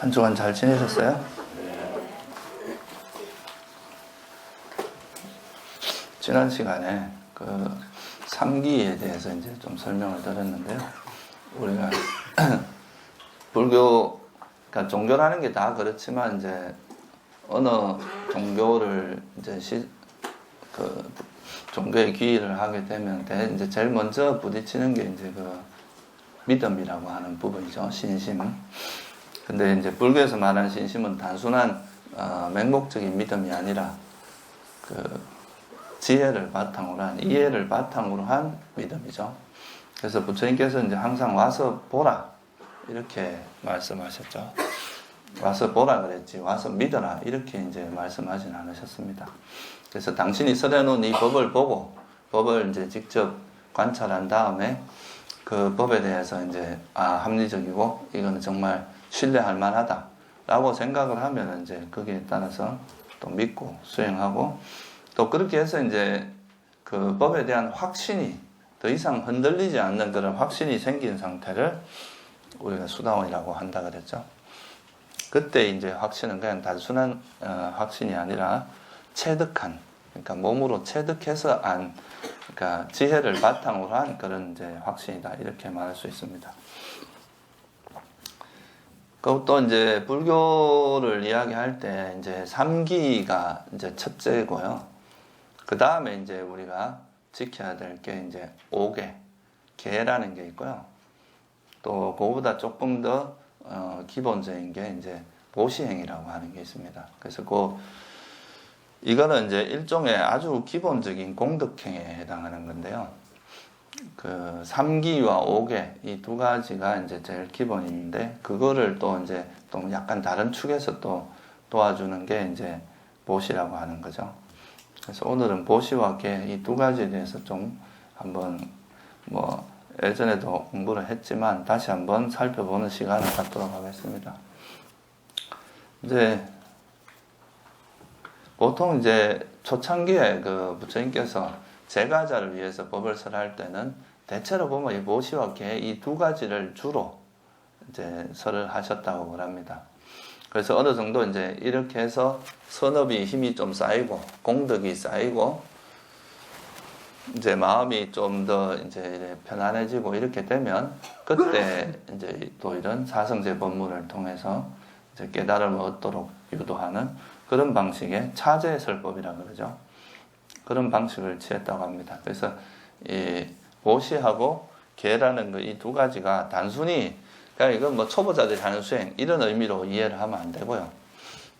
한 주간 잘 지내셨어요? 지난 시간에 그 삼기에 대해서 이제 좀 설명을 드렸는데요. 우리가 불교, 그러니까 종교라는 게 다 그렇지만 이제 어느 종교를 이제 그 종교에 귀의를 하게 되면 이제 제일 먼저 부딪히는 게 이제 그 믿음이라고 하는 부분이죠. 신심. 근데 이제 불교에서 말하는 신심은 단순한 맹목적인 믿음이 아니라 그 지혜를 바탕으로 한, 이해를 바탕으로 한 믿음이죠. 그래서 부처님께서 이제 항상 와서 보라 이렇게 말씀하셨죠. 와서 보라 그랬지 와서 믿어라 이렇게 이제 말씀하진 않으셨습니다. 그래서 당신이 설해놓은 이 법을 보고 법을 이제 직접 관찰한 다음에 그 법에 대해서 이제 합리적이고 이거는 정말 신뢰할 만하다 라고 생각을 하면 이제 거기에 따라서 또 믿고 수행하고 또 그렇게 해서 이제 그 법에 대한 확신이 더 이상 흔들리지 않는 그런 확신이 생긴 상태를 우리가 수다원이라고 한다 그랬죠. 그때 이제 확신은 그냥 단순한 확신이 아니라 체득한, 그러니까 몸으로 체득해서 그러니까 지혜를 바탕으로 한 그런 이제 확신이다 이렇게 말할 수 있습니다. 그리고 또 이제 불교를 이야기할 때 이제 삼기가 이제 첫째고요. 그 다음에 이제 우리가 지켜야 될 게 이제 5개, 계라는 게 있고요. 또 그거보다 조금 더 기본적인 게 이제 보시행이라고 하는 게 있습니다. 그래서 이거는 이제 일종의 아주 기본적인 공덕행에 해당하는 건데요. 그 3기와 5개 이 두 가지가 이제 제일 기본인데 그거를 또 이제 또 약간 다른 축에서 또 도와주는 게 이제 보시라고 하는 거죠. 그래서 오늘은 보시와 계 이 두 가지에 대해서 좀 한번 뭐 예전에도 공부를 했지만 다시 한번 살펴보는 시간을 갖도록 하겠습니다. 이제 보통 이제 초창기에 그 부처님께서 제가자를 위해서 법을 설할 때는 대체로 보면 이 보시와 계 이 두 가지를 주로 이제 설을 하셨다고 합니다. 그래서 어느 정도 이제 이렇게 해서 선업이 힘이 좀 쌓이고 공덕이 쌓이고 이제 마음이 좀 더 이제 편안해지고 이렇게 되면 그때 이제 또 이런 사성제 법문을 통해서 이제 깨달음을 얻도록 유도하는 그런 방식의 차제설법이라고 그러죠. 그런 방식을 취했다고 합니다. 그래서 이 보시하고 계라는 이 두 가지가 단순히 그러니까 이건 뭐 초보자들이 하는 수행 이런 의미로 이해를 하면 안 되고요.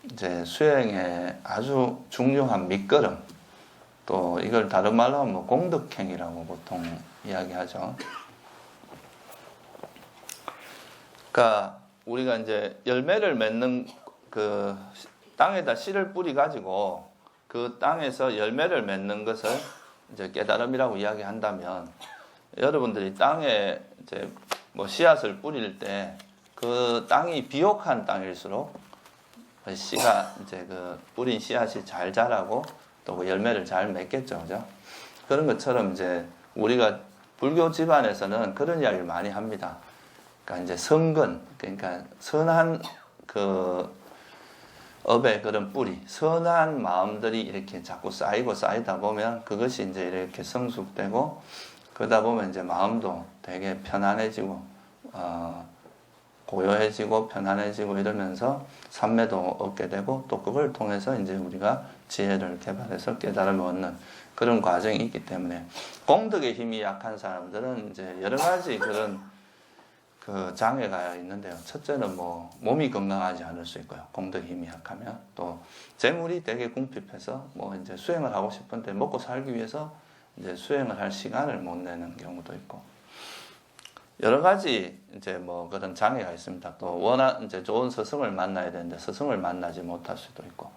이제 수행의 아주 중요한 밑거름 또 이걸 다른 말로 하면 뭐 공덕행이라고 보통 이야기하죠. 그러니까 우리가 이제 열매를 맺는 그 땅에다 씨를 뿌리 가지고 그 땅에서 열매를 맺는 것을 이제 깨달음이라고 이야기한다면 여러분들이 땅에 이제 뭐 씨앗을 뿌릴 때 그 땅이 비옥한 땅일수록 씨가 이제 그 뿌린 씨앗이 잘 자라고 또 그 열매를 잘 맺겠죠, 그죠? 그런 것처럼 이제 우리가 불교 집안에서는 그런 이야기를 많이 합니다. 그러니까 이제 성근, 그러니까 선한 그 업의 그런 뿌리, 선한 마음들이 이렇게 자꾸 쌓이다 보면 그것이 이제 이렇게 성숙되고 그러다 보면 이제 마음도 되게 편안해지고 고요해지고 편안해지고 이러면서 삼매도 얻게 되고 또 그걸 통해서 이제 우리가 지혜를 개발해서 깨달음을 얻는 그런 과정이 있기 때문에 공덕의 힘이 약한 사람들은 이제 여러 가지 그런 그 장애가 있는데요. 첫째는 뭐 몸이 건강하지 않을 수 있고요. 공덕의 힘이 약하면 또 재물이 되게 궁핍해서 뭐 이제 수행을 하고 싶은데 먹고 살기 위해서 이제 수행을 할 시간을 못 내는 경우도 있고 여러 가지 이제 뭐 그런 장애가 있습니다. 또 워낙 이제 좋은 스승을 만나야 되는데 스승을 만나지 못할 수도 있고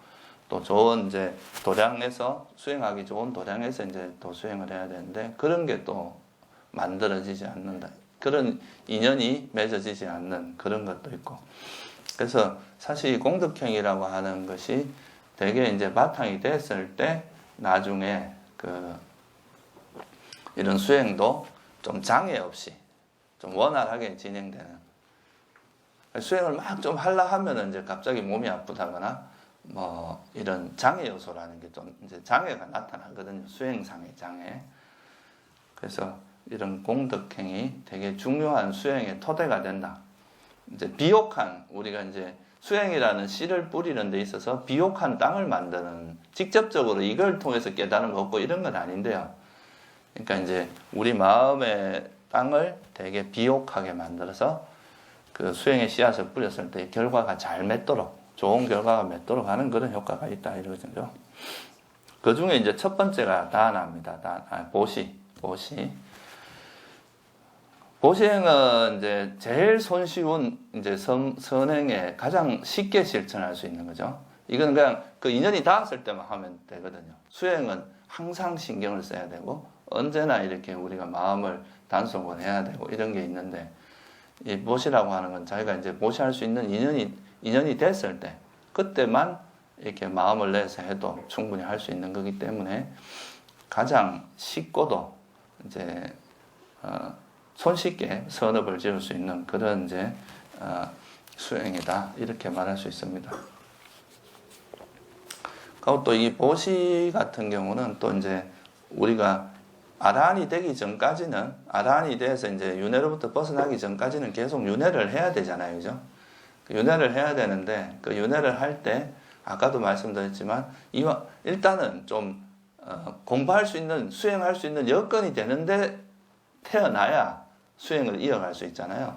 또 좋은 이제 도량에서 수행하기 좋은 도량에서 이제 또 수행을 해야 되는데 그런 게 또 만들어지지 않는다. 그런 인연이 맺어지지 않는 그런 것도 있고 그래서 사실 이 공덕행이라고 하는 것이 되게 이제 바탕이 됐을 때 나중에 그 이런 수행도 좀 장애 없이 좀 원활하게 진행되는 수행을 막 좀 하려 하면은 이제 갑자기 몸이 아프다거나 뭐 이런 장애 요소라는 게 좀 이제 장애가 나타나거든요. 수행상의 장애. 그래서 이런 공덕행이 되게 중요한 수행의 토대가 된다. 이제 비옥한, 우리가 이제 수행이라는 씨를 뿌리는 데 있어서 비옥한 땅을 만드는, 직접적으로 이걸 통해서 깨달음을 얻고 이런 건 아닌데요. 그러니까 이제 우리 마음의 땅을 되게 비옥하게 만들어서 그 수행의 씨앗을 뿌렸을 때 결과가 잘 맺도록, 좋은 결과가 맺도록 하는 그런 효과가 있다 이러죠. 그 중에 이제 첫 번째가 다나입니다. 보시. 보시행은 이제 제일 손쉬운 이제 선행에 가장 쉽게 실천할 수 있는 거죠. 이건 그냥 그 인연이 닿았을 때만 하면 되거든요. 수행은 항상 신경을 써야 되고 언제나 이렇게 우리가 마음을 단속을 해야 되고 이런 게 있는데, 이 보시라고 하는 건 자기가 이제 보시할 수 있는 인연이 됐을 때 그때만 이렇게 마음을 내서 해도 충분히 할 수 있는 거기 때문에 가장 쉽고도 이제 손쉽게 선업을 지을 수 있는 그런 이제 수행이다 이렇게 말할 수 있습니다. 그리고 또 이 보시 같은 경우는 또 이제 우리가 아라한이 되기 전까지는, 아라한이 돼서 이제 윤회로부터 벗어나기 전까지는 계속 윤회를 해야 되잖아요, 그죠? 윤회를 해야 되는데 그 윤회를 할 때 아까도 말씀드렸지만 일단은 좀 공부할 수 있는, 수행할 수 있는 여건이 되는데 태어나야 수행을 이어갈 수 있잖아요.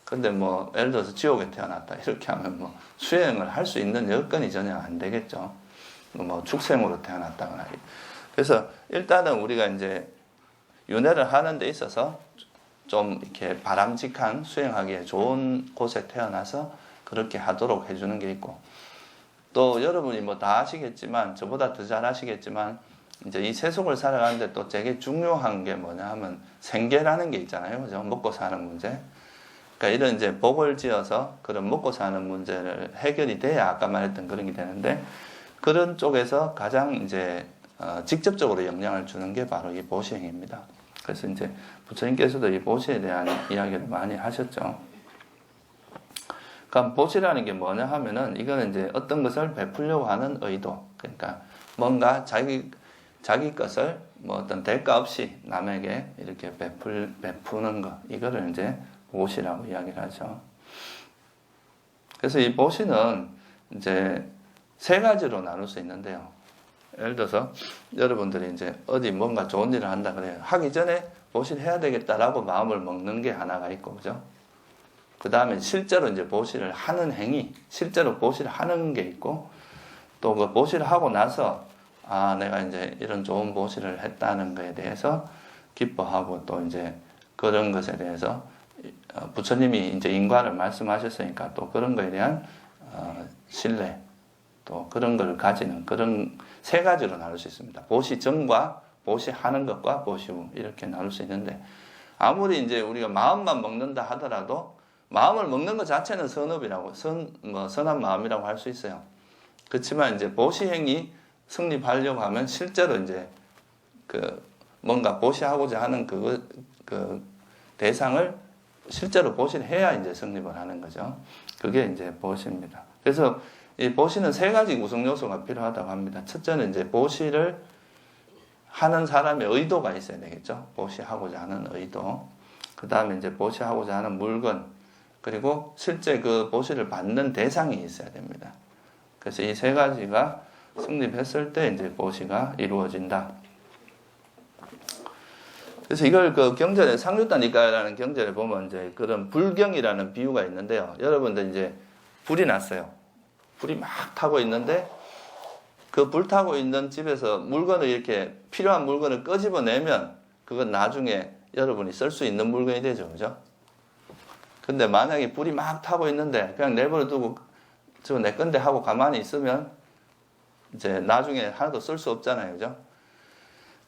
근데 뭐 예를 들어서 지옥에 태어났다 이렇게 하면 뭐 수행을 할 수 있는 여건이 전혀 안 되겠죠. 뭐 축생으로 태어났다거나. 그래서 일단은 우리가 이제 윤회를 하는 데 있어서 좀 이렇게 바람직한, 수행하기에 좋은 곳에 태어나서 그렇게 하도록 해주는 게 있고, 또 여러분이 뭐 다 아시겠지만, 저보다 더 잘 아시겠지만, 이제 이 세속을 살아가는데 또 되게 중요한 게 뭐냐 하면 생계라는 게 있잖아요. 그죠? 먹고 사는 문제. 그러니까 이런 이제 복을 지어서 그런 먹고 사는 문제를 해결이 돼야 아까 말했던 그런 게 되는데, 그런 쪽에서 가장 이제 직접적으로 영향을 주는 게 바로 이 보시행입니다. 그래서 이제 부처님께서도 이 보시에 대한 이야기를 많이 하셨죠. 그러니까 보시라는 게 뭐냐 하면은 이거는 이제 어떤 것을 베풀려고 하는 의도. 그러니까 뭔가 자기 것을 뭐 어떤 대가 없이 남에게 이렇게 베푸는 것. 이거를 이제 보시라고 이야기를 하죠. 그래서 이 보시는 이제 세 가지로 나눌 수 있는데요. 예를 들어서 여러분들이 이제 어디 뭔가 좋은 일을 한다 그래요. 하기 전에 보시를 해야 되겠다라고 마음을 먹는 게 하나가 있고, 그죠? 그 다음에 실제로 이제 보시를 하는 행위, 실제로 보시를 하는 게 있고, 또 그 보시를 하고 나서 내가 이제 이런 좋은 보시를 했다는 것에 대해서 기뻐하고, 또 이제 그런 것에 대해서 부처님이 이제 인과를 말씀하셨으니까 또 그런 것에 대한 신뢰, 또 그런 걸 가지는, 그런 세 가지로 나눌 수 있습니다. 보시 전과 보시 하는 것과 보시 후 이렇게 나눌 수 있는데, 아무리 이제 우리가 마음만 먹는다 하더라도 마음을 먹는 것 자체는 선업이라고, 선한 마음이라고 할 수 있어요. 그렇지만 이제 보시행이 성립하려고 하면 실제로 이제 뭔가 보시하고자 하는 그 대상을 실제로 보시를 해야 이제 성립을 하는 거죠. 그게 이제 보시입니다. 그래서 이 보시는 세 가지 구성 요소가 필요하다고 합니다. 첫째는 이제 보시를 하는 사람의 의도가 있어야 되겠죠. 보시하고자 하는 의도. 그 다음에 이제 보시하고자 하는 물건. 그리고 실제 그 보시를 받는 대상이 있어야 됩니다. 그래서 이 세 가지가 성립했을 때 이제 보시가 이루어진다. 그래서 이걸 그 경전에 상유다니까라는 경전에 보면 이제 그런 불경이라는 비유가 있는데요. 여러분들 이제 불이 났어요. 불이 막 타고 있는데 그 불 타고 있는 집에서 물건을 이렇게 필요한 물건을 끄집어내면 그건 나중에 여러분이 쓸 수 있는 물건이 되죠. 그죠? 근데 만약에 불이 막 타고 있는데 그냥 내버려 두고 저거 내 건데 하고 가만히 있으면 이제 나중에 하나도 쓸 수 없잖아요. 그죠?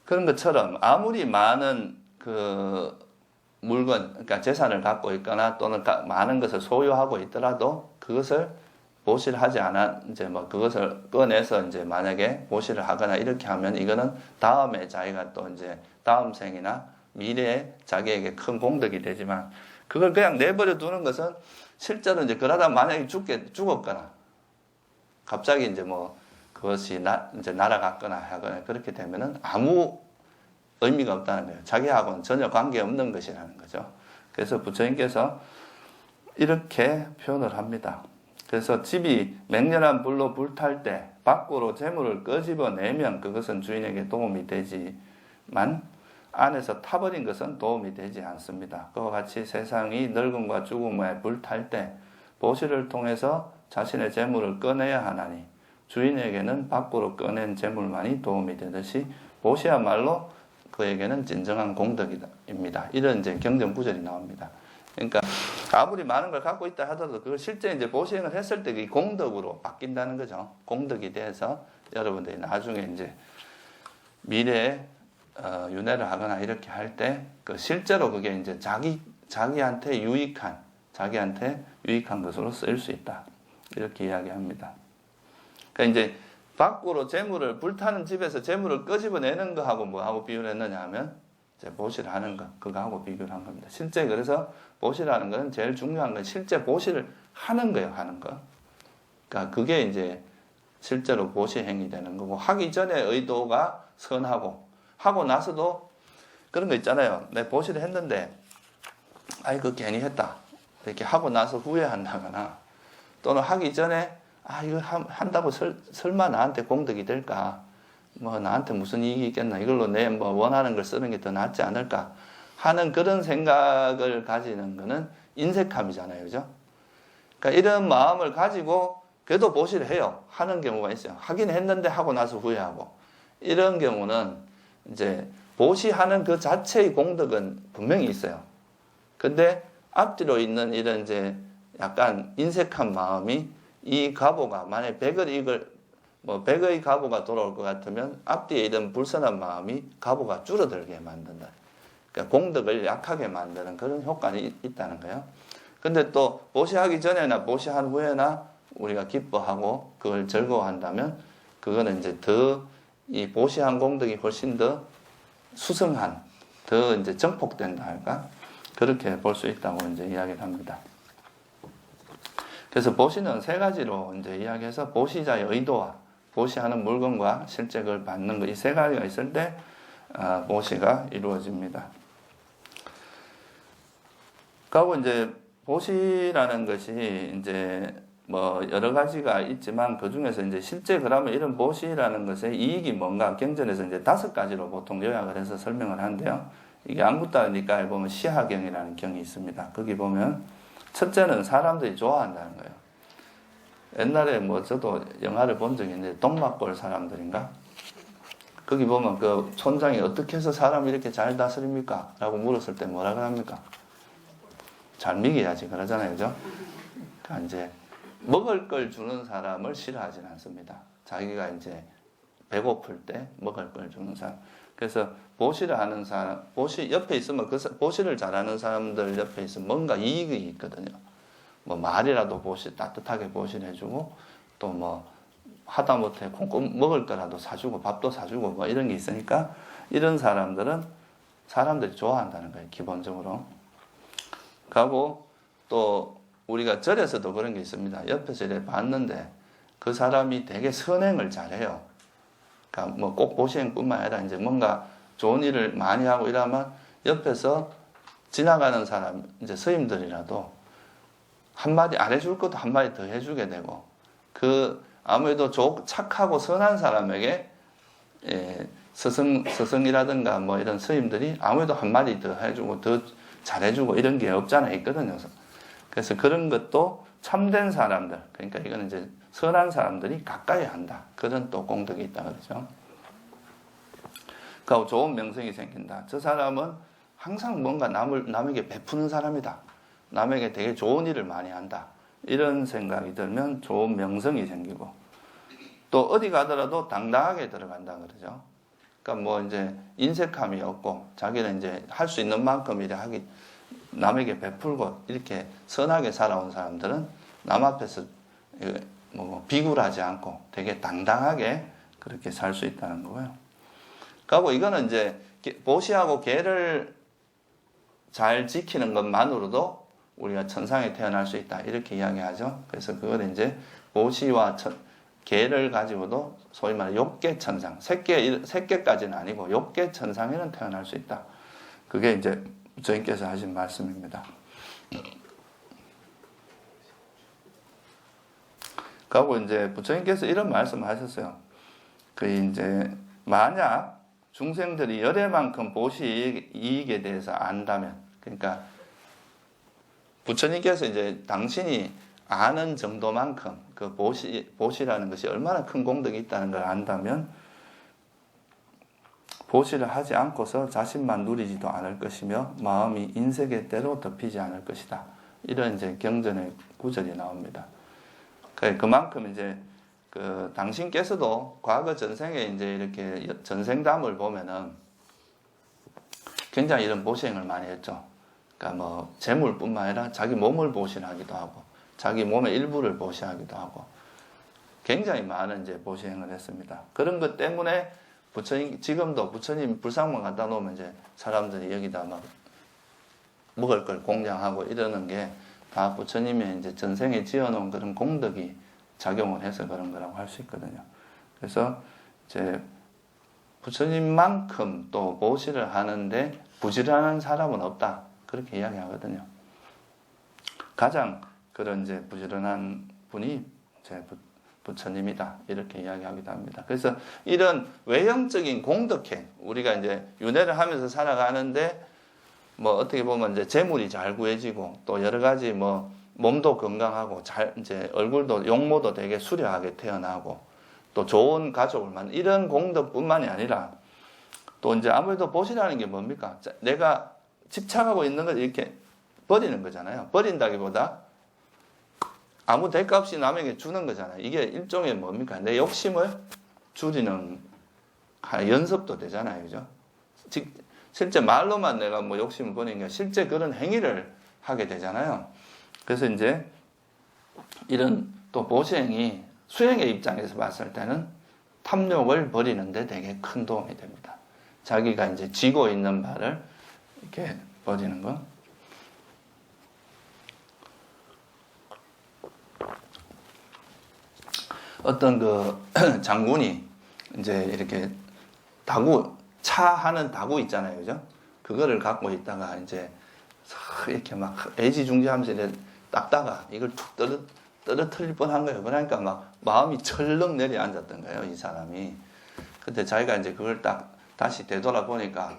그런 것처럼 아무리 많은 그 물건, 그러니까 재산을 갖고 있거나 또는 많은 것을 소유하고 있더라도 그것을 보시를 하지 않아, 이제 뭐 그것을 꺼내서 이제 만약에 보시를 하거나 이렇게 하면 이거는 다음에 자기가 또 이제 다음 생이나 미래에 자기에게 큰 공덕이 되지만, 그걸 그냥 내버려 두는 것은 실제로 이제 그러다 만약에 죽었거나 갑자기 이제 뭐 그것이 이제 날아갔거나 하거나 그렇게 되면은 아무 의미가 없다는 거예요. 자기하고는 전혀 관계없는 것이라는 거죠. 그래서 부처님께서 이렇게 표현을 합니다. 그래서 집이 맹렬한 불로 불탈 때 밖으로 재물을 끄집어내면 그것은 주인에게 도움이 되지만 안에서 타버린 것은 도움이 되지 않습니다. 그와 같이 세상이 늙음과 죽음에 불탈 때 보시를 통해서 자신의 재물을 꺼내야 하나니 주인에게는 밖으로 꺼낸 재물만이 도움이 되듯이 보시야말로 그에게는 진정한 공덕입니다. 이런 이제 경전 구절이 나옵니다. 그러니까 아무리 많은 걸 갖고 있다 하더라도 그걸 실제 이제 보시행을 했을 때 이 공덕으로 바뀐다는 거죠. 공덕이 돼서 여러분들이 나중에 이제 미래에 윤회를 하거나 이렇게 할 때 그 실제로 그게 이제 자기한테 유익한 것으로 쓰일 수 있다. 이렇게 이야기합니다. 그러니까 이제 밖으로 재물을 불타는 집에서 재물을 끄집어내는 거하고 뭐하고 비교를 했느냐 하면 이제 보시를 하는 거 그거하고 비교를 한 겁니다. 실제 그래서 보시라는 건 제일 중요한 건 실제 보시를 하는 거예요. 하는 거. 그러니까 그게 이제 실제로 보시 행위 되는 거고 하기 전에 의도가 선하고 하고 나서도 그런 거 있잖아요. 내 보시를 했는데 아이 그 괜히 했다. 이렇게 하고 나서 후회한다거나 또는 하기 전에 이거 한다고 설마 나한테 공덕이 될까? 뭐 나한테 무슨 이익이 있겠나? 이걸로 내 뭐 원하는 걸 쓰는 게 더 낫지 않을까? 하는 그런 생각을 가지는 거는 인색함이잖아요. 그죠? 그러니까 이런 마음을 가지고 그래도 보시를 해요. 하는 경우가 있어요. 하긴 했는데 하고 나서 후회하고. 이런 경우는 이제 보시하는 그 자체의 공덕은 분명히 있어요. 근데 앞뒤로 있는 이런 이제 약간 인색한 마음이 이 가보가 만약에 100의 가보가 돌아올 것 같으면 앞뒤에 있던 불선한 마음이 가보가 줄어들게 만든다. 그러니까 공덕을 약하게 만드는 그런 효과는 있다는 거예요. 근데 또 보시하기 전에나 보시한 후에나 우리가 기뻐하고 그걸 즐거워한다면 그거는 이제 더 이 보시한 공덕이 훨씬 더 수성한, 더 이제 증폭된다 할까? 그렇게 볼 수 있다고 이제 이야기를 합니다. 그래서 보시는 세 가지로 이제 이야기해서 보시자의 의도와 보시하는 물건과 실제 그걸 받는 것, 이 세 가지가 있을 때 보시가 이루어집니다. 그리고 이제 보시라는 것이 이제 뭐 여러 가지가 있지만 그 중에서 이제 실제 그러면 이런 보시라는 것의 이익이 뭔가 경전에서 이제 5가지로 보통 요약을 해서 설명을 하는데요. 이게 안굿다니까에 보면 시하경이라는 경이 있습니다. 거기 보면 첫째는 사람들이 좋아한다는 거예요. 옛날에 뭐 저도 영화를 본 적이 있는데 동막골 사람들인가? 거기 보면 그 촌장이 어떻게 해서 사람을 이렇게 잘 다스립니까? 라고 물었을 때 뭐라 그럽니까? 잘 먹여야지 그러잖아요. 그죠? 그러니까 이제 먹을 걸 주는 사람을 싫어하지는 않습니다. 자기가 이제 배고플 때 먹을 걸 주는 사람. 그래서 보시를 하는 사람, 보시 옆에 있으면 보시를 잘하는 사람들 옆에 있으면 뭔가 이익이 있거든요. 뭐 말이라도 따뜻하게 보시를 해주고 또 뭐 하다못해 콩콩 먹을 거라도 사주고 밥도 사주고 뭐 이런 게 있으니까 이런 사람들은 사람들이 좋아한다는 거예요. 기본적으로. 그리고 또 우리가 절에서도 그런 게 있습니다. 옆에서 이렇게 봤는데 그 사람이 되게 선행을 잘해요. 그러니까 뭐 꼭 보시행뿐만 아니라 이제 뭔가 좋은 일을 많이 하고 이러면 옆에서 지나가는 사람, 이제 스님들이라도 한마디 안 해줄 것도 한마디 더 해주게 되고, 그 아무래도 착하고 선한 사람에게 스승이라든가 뭐 이런 스님들이 아무래도 한마디 더 해주고 더 잘해주고 이런 게 없잖아요. 있거든요. 그래서 그런 것도 참된 사람들, 그러니까 이거는 이제 선한 사람들이 가까이 한다. 그런 또 공덕이 있다 그러죠. 그리고 좋은 명성이 생긴다. 저 사람은 항상 뭔가 남에게 베푸는 사람이다. 남에게 되게 좋은 일을 많이 한다. 이런 생각이 들면 좋은 명성이 생기고, 또 어디 가더라도 당당하게 들어간다 그러죠. 그러니까 뭐 이제 인색함이 없고 자기는 이제 할 수 있는 만큼 일을 남에게 베풀고 이렇게 선하게 살아온 사람들은 남 앞에서 뭐 비굴하지 않고 되게 당당하게 그렇게 살 수 있다는 거고요. 그리고 이거는 이제 보시하고 계를 잘 지키는 것만으로도 우리가 천상에 태어날 수 있다 이렇게 이야기하죠. 그래서 그걸 이제 보시와 개를 가지고도 소위 말해 욕계천상, 새끼까지는 아니고 욕계천상에는 태어날 수 있다. 그게 이제 부처님께서 하신 말씀입니다. 그리고 이제 부처님께서 이런 말씀을 하셨어요. 그 이제 만약 중생들이 열애만큼 보시 이익에 대해서 안다면, 그러니까 부처님께서 이제 당신이 아는 정도만큼 그 보시라는 것이 얼마나 큰 공덕이 있다는 걸 안다면 보시를 하지 않고서 자신만 누리지도 않을 것이며 마음이 인색의 때로 덮이지 않을 것이다. 이런 이제 경전의 구절이 나옵니다. 그만큼 이제 그 당신께서도 과거 전생에 이제 이렇게 전생담을 보면은 굉장히 이런 보시행을 많이 했죠. 그러니까 뭐 재물뿐만 아니라 자기 몸을 보시하기도 하고 자기 몸의 일부를 보시하기도 하고 굉장히 많은 이제 보시행을 했습니다. 그런 것 때문에 부처님 지금도 부처님 불상만 갖다 놓으면 이제 사람들이 여기다 막 먹을 걸 공양하고 이러는 게 다 부처님의 이제 전생에 지어놓은 그런 공덕이 작용을 해서 그런 거라고 할 수 있거든요. 그래서 이제 부처님만큼 또 보시를 하는데 부지런한 사람은 없다. 그렇게 이야기하거든요. 가장 그런 이제 부지런한 분이 이제 부처님이다. 이렇게 이야기하기도 합니다. 그래서 이런 외형적인 공덕행, 우리가 이제 윤회를 하면서 살아가는데 뭐 어떻게 보면 이제 재물이 잘 구해지고 또 여러 가지 뭐 몸도 건강하고 잘 이제 얼굴도 용모도 되게 수려하게 태어나고 또 좋은 가족을 만든 이런 공덕뿐만이 아니라 또 이제 아무래도 보시라는 게 뭡니까? 내가 집착하고 있는 걸 이렇게 버리는 거잖아요. 버린다기보다 아무 대가 없이 남에게 주는 거잖아요. 이게 일종의 뭡니까? 내 욕심을 줄이는 연습도 되잖아요. 그죠? 실제 말로만 내가 뭐 욕심을 버리는 게 실제 그런 행위를 하게 되잖아요. 그래서 이제 이런 또 보시행이 수행의 입장에서 봤을 때는 탐욕을 버리는데 되게 큰 도움이 됩니다. 자기가 이제 쥐고 있는 바를 이렇게 버리는 거. 어떤 그 장군이 이제 이렇게 차 하는 다구 있잖아요. 그죠? 그거를 갖고 있다가 이제 이렇게 막 애지중지하면서 이렇게 닦다가 이걸 툭 떨어뜨릴 뻔한 거예요. 그러니까 막 마음이 철렁 내려앉았던 거예요. 이 사람이. 근데 자기가 이제 그걸 딱 다시 되돌아보니까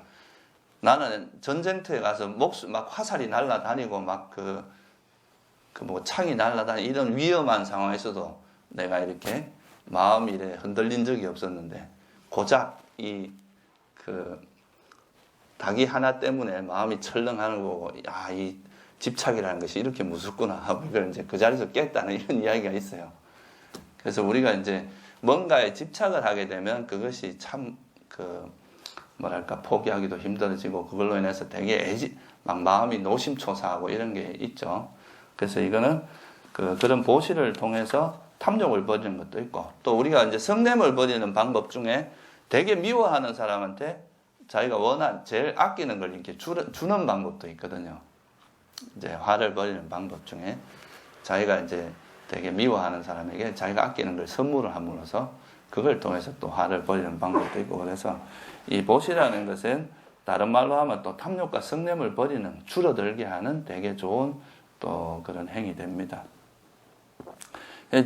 나는 전쟁터에 가서 막 화살이 날아다니고 막 뭐 창이 날아다니고 이런 위험한 상황에서도 내가 이렇게 마음이 이래 흔들린 적이 없었는데 고작 닭이 하나 때문에 마음이 철렁하는 거고, 야, 이 집착이라는 것이 이렇게 무섭구나 하고 이걸 이제 그 자리에서 깼다는 이런 이야기가 있어요. 그래서 우리가 이제 뭔가에 집착을 하게 되면 그것이 참 뭐랄까 포기하기도 힘들어지고 그걸로 인해서 되게 막 마음이 노심초사하고 이런 게 있죠. 그래서 이거는 그런 보시를 통해서 탐욕을 버리는 것도 있고 또 우리가 이제 성냄을 버리는 방법 중에 되게 미워하는 사람한테 자기가 제일 아끼는 걸 이렇게 주는 방법도 있거든요. 이제 화를 버리는 방법 중에 자기가 이제 되게 미워하는 사람에게 자기가 아끼는 걸 선물을 함으로써 그걸 통해서 또 화를 버리는 방법도 있고 그래서 이 보시라는 것은 다른 말로 하면 또 탐욕과 성냄을 버리는 줄어들게 하는 되게 좋은 또 그런 행위 됩니다.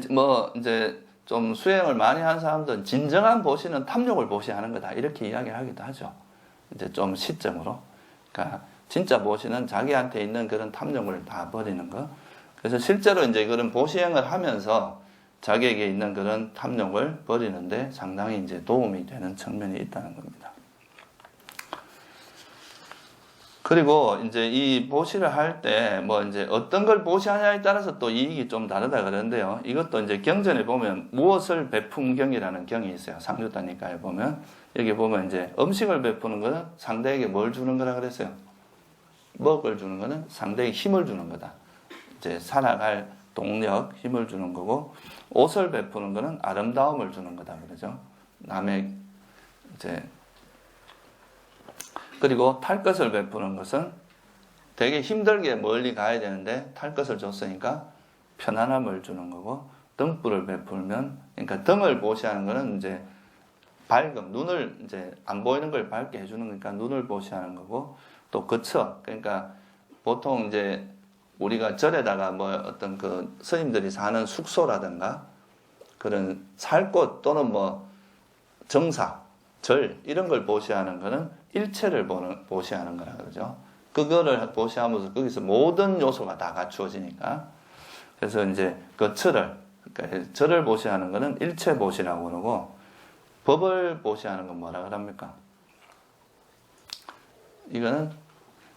뭐 이제 좀 수행을 많이 한 사람들은 진정한 보시는 탐욕을 보시하는 거다 이렇게 이야기를 하기도 하죠. 이제 좀 시점으로. 그러니까 진짜 보시는 자기한테 있는 그런 탐욕을 다 버리는 거. 그래서 실제로 이제 그런 보시행을 하면서 자기에게 있는 그런 탐욕을 버리는데 상당히 이제 도움이 되는 측면이 있다는 겁니다. 그리고 이제 이 보시를 할 때 뭐 이제 어떤 걸 보시하냐에 따라서 또 이익이 좀 다르다 그러는데요. 이것도 이제 경전에 보면 무엇을 베품경이라는 경이 있어요. 상주다니까에 보면 여기 보면 이제 음식을 베푸는 거는 상대에게 뭘 주는 거라 그랬어요. 먹을 주는 거는 상대에게 힘을 주는 거다. 이제 살아갈 동력, 힘을 주는 거고 옷을 베푸는 거는 아름다움을 주는 거다 그러죠. 남의 이제 그리고 탈 것을 베푸는 것은 되게 힘들게 멀리 가야 되는데 탈 것을 줬으니까 편안함을 주는 거고, 등불을 베풀면, 그러니까 등을 보시하는 거는 이제 밝음, 눈을 이제 안 보이는 걸 밝게 해주는 거니까 눈을 보시하는 거고, 또 거처, 그러니까 보통 이제 우리가 절에다가 뭐 어떤 그 스님들이 사는 숙소라든가 그런 살 곳 또는 뭐 정사, 절 이런 걸 보시하는 거는 일체를 보시하는 거라 그러죠. 그거를 보시하면서 거기서 모든 요소가 다 갖추어지니까, 그래서 이제 그 그러니까 절을 보시하는 거는 일체 보시라고 그러고, 법을 보시하는 건 뭐라 그럽니까? 이거는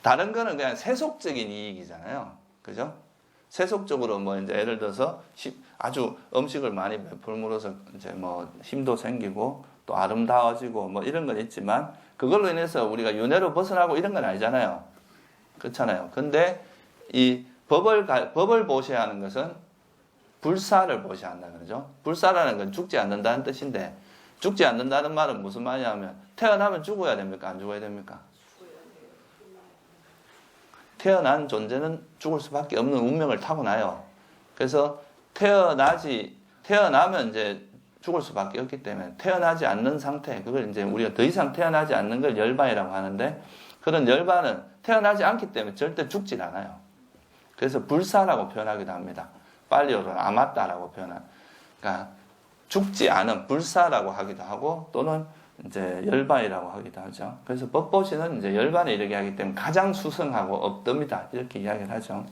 다른 거는 그냥 세속적인 이익이잖아요. 그죠? 세속적으로 뭐 이제 예를 들어서 아주 음식을 많이 베풀므로써 이제 뭐 힘도 생기고 또 아름다워지고 뭐 이런 건 있지만, 그걸로 인해서 우리가 윤회로 벗어나고 이런 건 아니잖아요. 그렇잖아요. 근데 이 법을 보시하는 것은 불사를 보시한다 그러죠. 불사라는 건 죽지 않는다는 뜻인데, 죽지 않는다는 말은 무슨 말이냐면 태어나면 죽어야 됩니까? 안 죽어야 됩니까? 태어난 존재는 죽을 수밖에 없는 운명을 타고나요. 그래서 태어나면 이제 죽을 수밖에 없기 때문에 태어나지 않는 상태, 그걸 이제 우리가 더 이상 태어나지 않는 걸 열반이라고 하는데, 그런 열반은 태어나지 않기 때문에 절대 죽질 않아요. 그래서 불사라고 표현하기도 합니다. 빨리어로는 아마따라고 그러니까 죽지 않은 불사라고 하기도 하고, 또는 이제 열반이라고 하기도 하죠. 그래서 법보시는 이제 열반에 이르게 하기 때문에 가장 수승하고 없답니다. 이렇게 이야기를 하죠.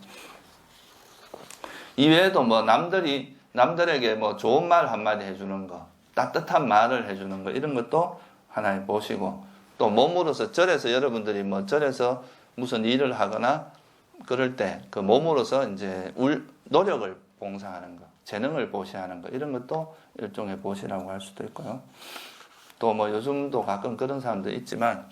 이외에도 뭐 남들에게 뭐 좋은 말 한마디 해주는 거, 따뜻한 말을 해주는 거, 이런 것도 하나의 보시고, 또 몸으로서 절에서 여러분들이 뭐 절에서 무슨 일을 하거나 그럴 때 그 몸으로서 이제 노력을 봉사하는 거, 재능을 보시하는 거, 이런 것도 일종의 보시라고 할 수도 있고요. 또 뭐 요즘도 가끔 그런 사람도 있지만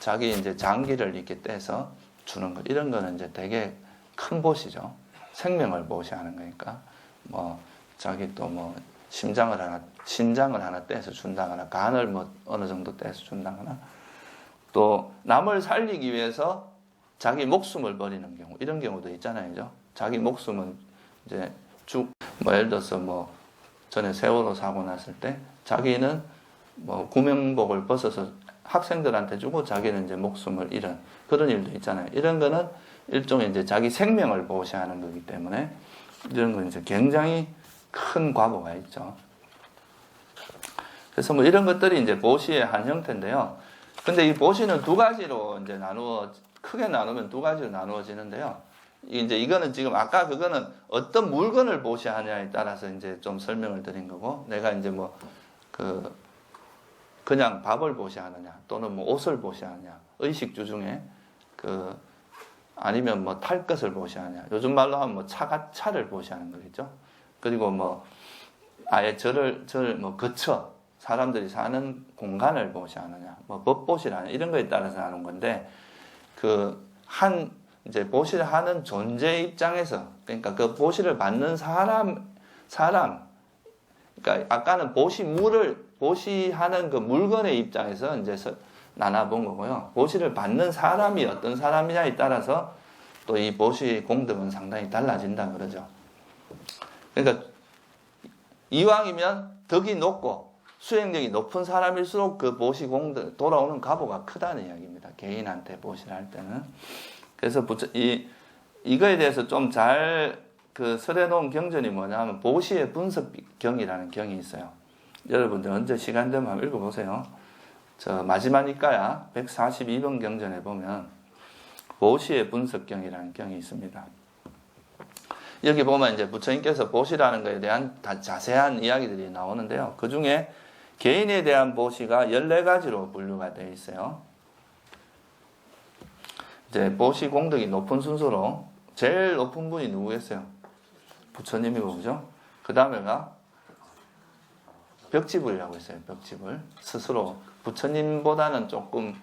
자기 이제 장기를 이렇게 떼서 주는 거, 이런 거는 이제 되게 큰 보시죠. 생명을 보시하는 거니까 뭐 자기 또 뭐 신장을 하나 떼서 준다거나 간을 뭐 어느 정도 떼서 준다거나, 또 남을 살리기 위해서 자기 목숨을 버리는 경우, 이런 경우도 있잖아요. 자기 목숨은 이제 뭐 예를 들어서 뭐 전에 세월호 사고 났을 때 자기는 뭐 구명복을 벗어서 학생들한테 주고 자기는 이제 목숨을 잃은 그런 일도 있잖아요. 이런 거는 일종의 이제 자기 생명을 보호하는 거기 때문에 이런 건 이제 굉장히 큰 과보가 있죠. 그래서 뭐 이런 것들이 이제 보시의 한 형태인데요. 근데 이 보시는 두 가지로 이제 크게 나누면 두 가지로 나누어지는데요. 이제 이거는 지금 아까 그거는 어떤 물건을 보시하냐에 따라서 이제 좀 설명을 드린 거고, 내가 이제 뭐 그냥 밥을 보시하느냐 또는 뭐 옷을 보시하느냐, 의식주 중에 아니면 뭐 탈 것을 보시하느냐, 요즘 말로 하면 뭐 차를 보시하는 거겠죠. 그리고 뭐 아예 뭐 거처, 사람들이 사는 공간을 보시하느냐, 뭐 법보시하느냐, 이런 거에 따라서 하는 건데, 이제 보시를 하는 존재 입장에서, 그러니까 그 보시를 받는 사람, 그러니까 아까는 보시하는 그 물건의 입장에서 이제 나눠본 거고요. 보시를 받는 사람이 어떤 사람이냐에 따라서 또 이 보시 공덕은 상당히 달라진다 그러죠. 그러니까 이왕이면 덕이 높고 수행력이 높은 사람일수록 그 보시 공덕 돌아오는 가보가 크다는 이야기입니다. 개인한테 보시를 할 때는. 그래서 이거에 대해서 좀 잘 설해놓은 경전이 뭐냐면 보시의 분석경이라는 경이 있어요. 여러분들 언제 시간 되면 한번 읽어보세요. 저 마지막 니까야 142번 경전에 보면 보시의 분석경이라는 경이 있습니다. 여기 보면 이제 부처님께서 보시라는 것에 대한 자세한 이야기들이 나오는데요. 그 중에 개인에 대한 보시가 14가지로 분류가 되어 있어요. 이제 보시 공덕이 높은 순서로 제일 높은 분이 누구겠어요? 부처님이고, 그죠? 그 다음에가 벽지불이라고 했어요. 벽지불. 스스로 부처님보다는 조금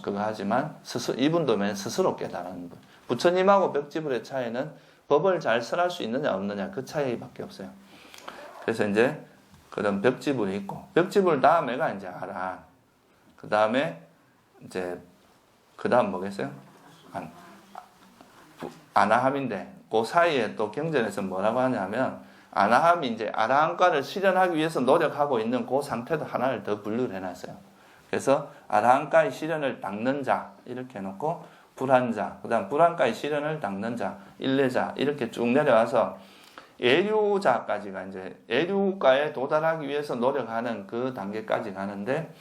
그거 하지만 이분도 맨 스스로 깨달은 분. 부처님하고 벽지불의 차이는 법을 잘 설할 수 있느냐 없느냐, 그 차이밖에 없어요. 그래서 이제 그런 벽지불이 있고, 벽지불 다음에가 이제 아라한. 그 다음에 이제 그 다음 뭐겠어요? 아나함인데 그 사이에 또 경전에서 뭐라고 하냐면 아나함이 이제 아라한과를 실현하기 위해서 노력하고 있는 그 상태도 하나를 더 분류를 해놨어요. 그래서 아라한과의 실현을 닦는 자 이렇게 해놓고 불한자, 그 다음 불한과의 실현을 닦는 자, 일례자 이렇게 쭉 내려와서 예류자까지가 이제 예류과에 도달하기 위해서 노력하는 그 단계까지 가는데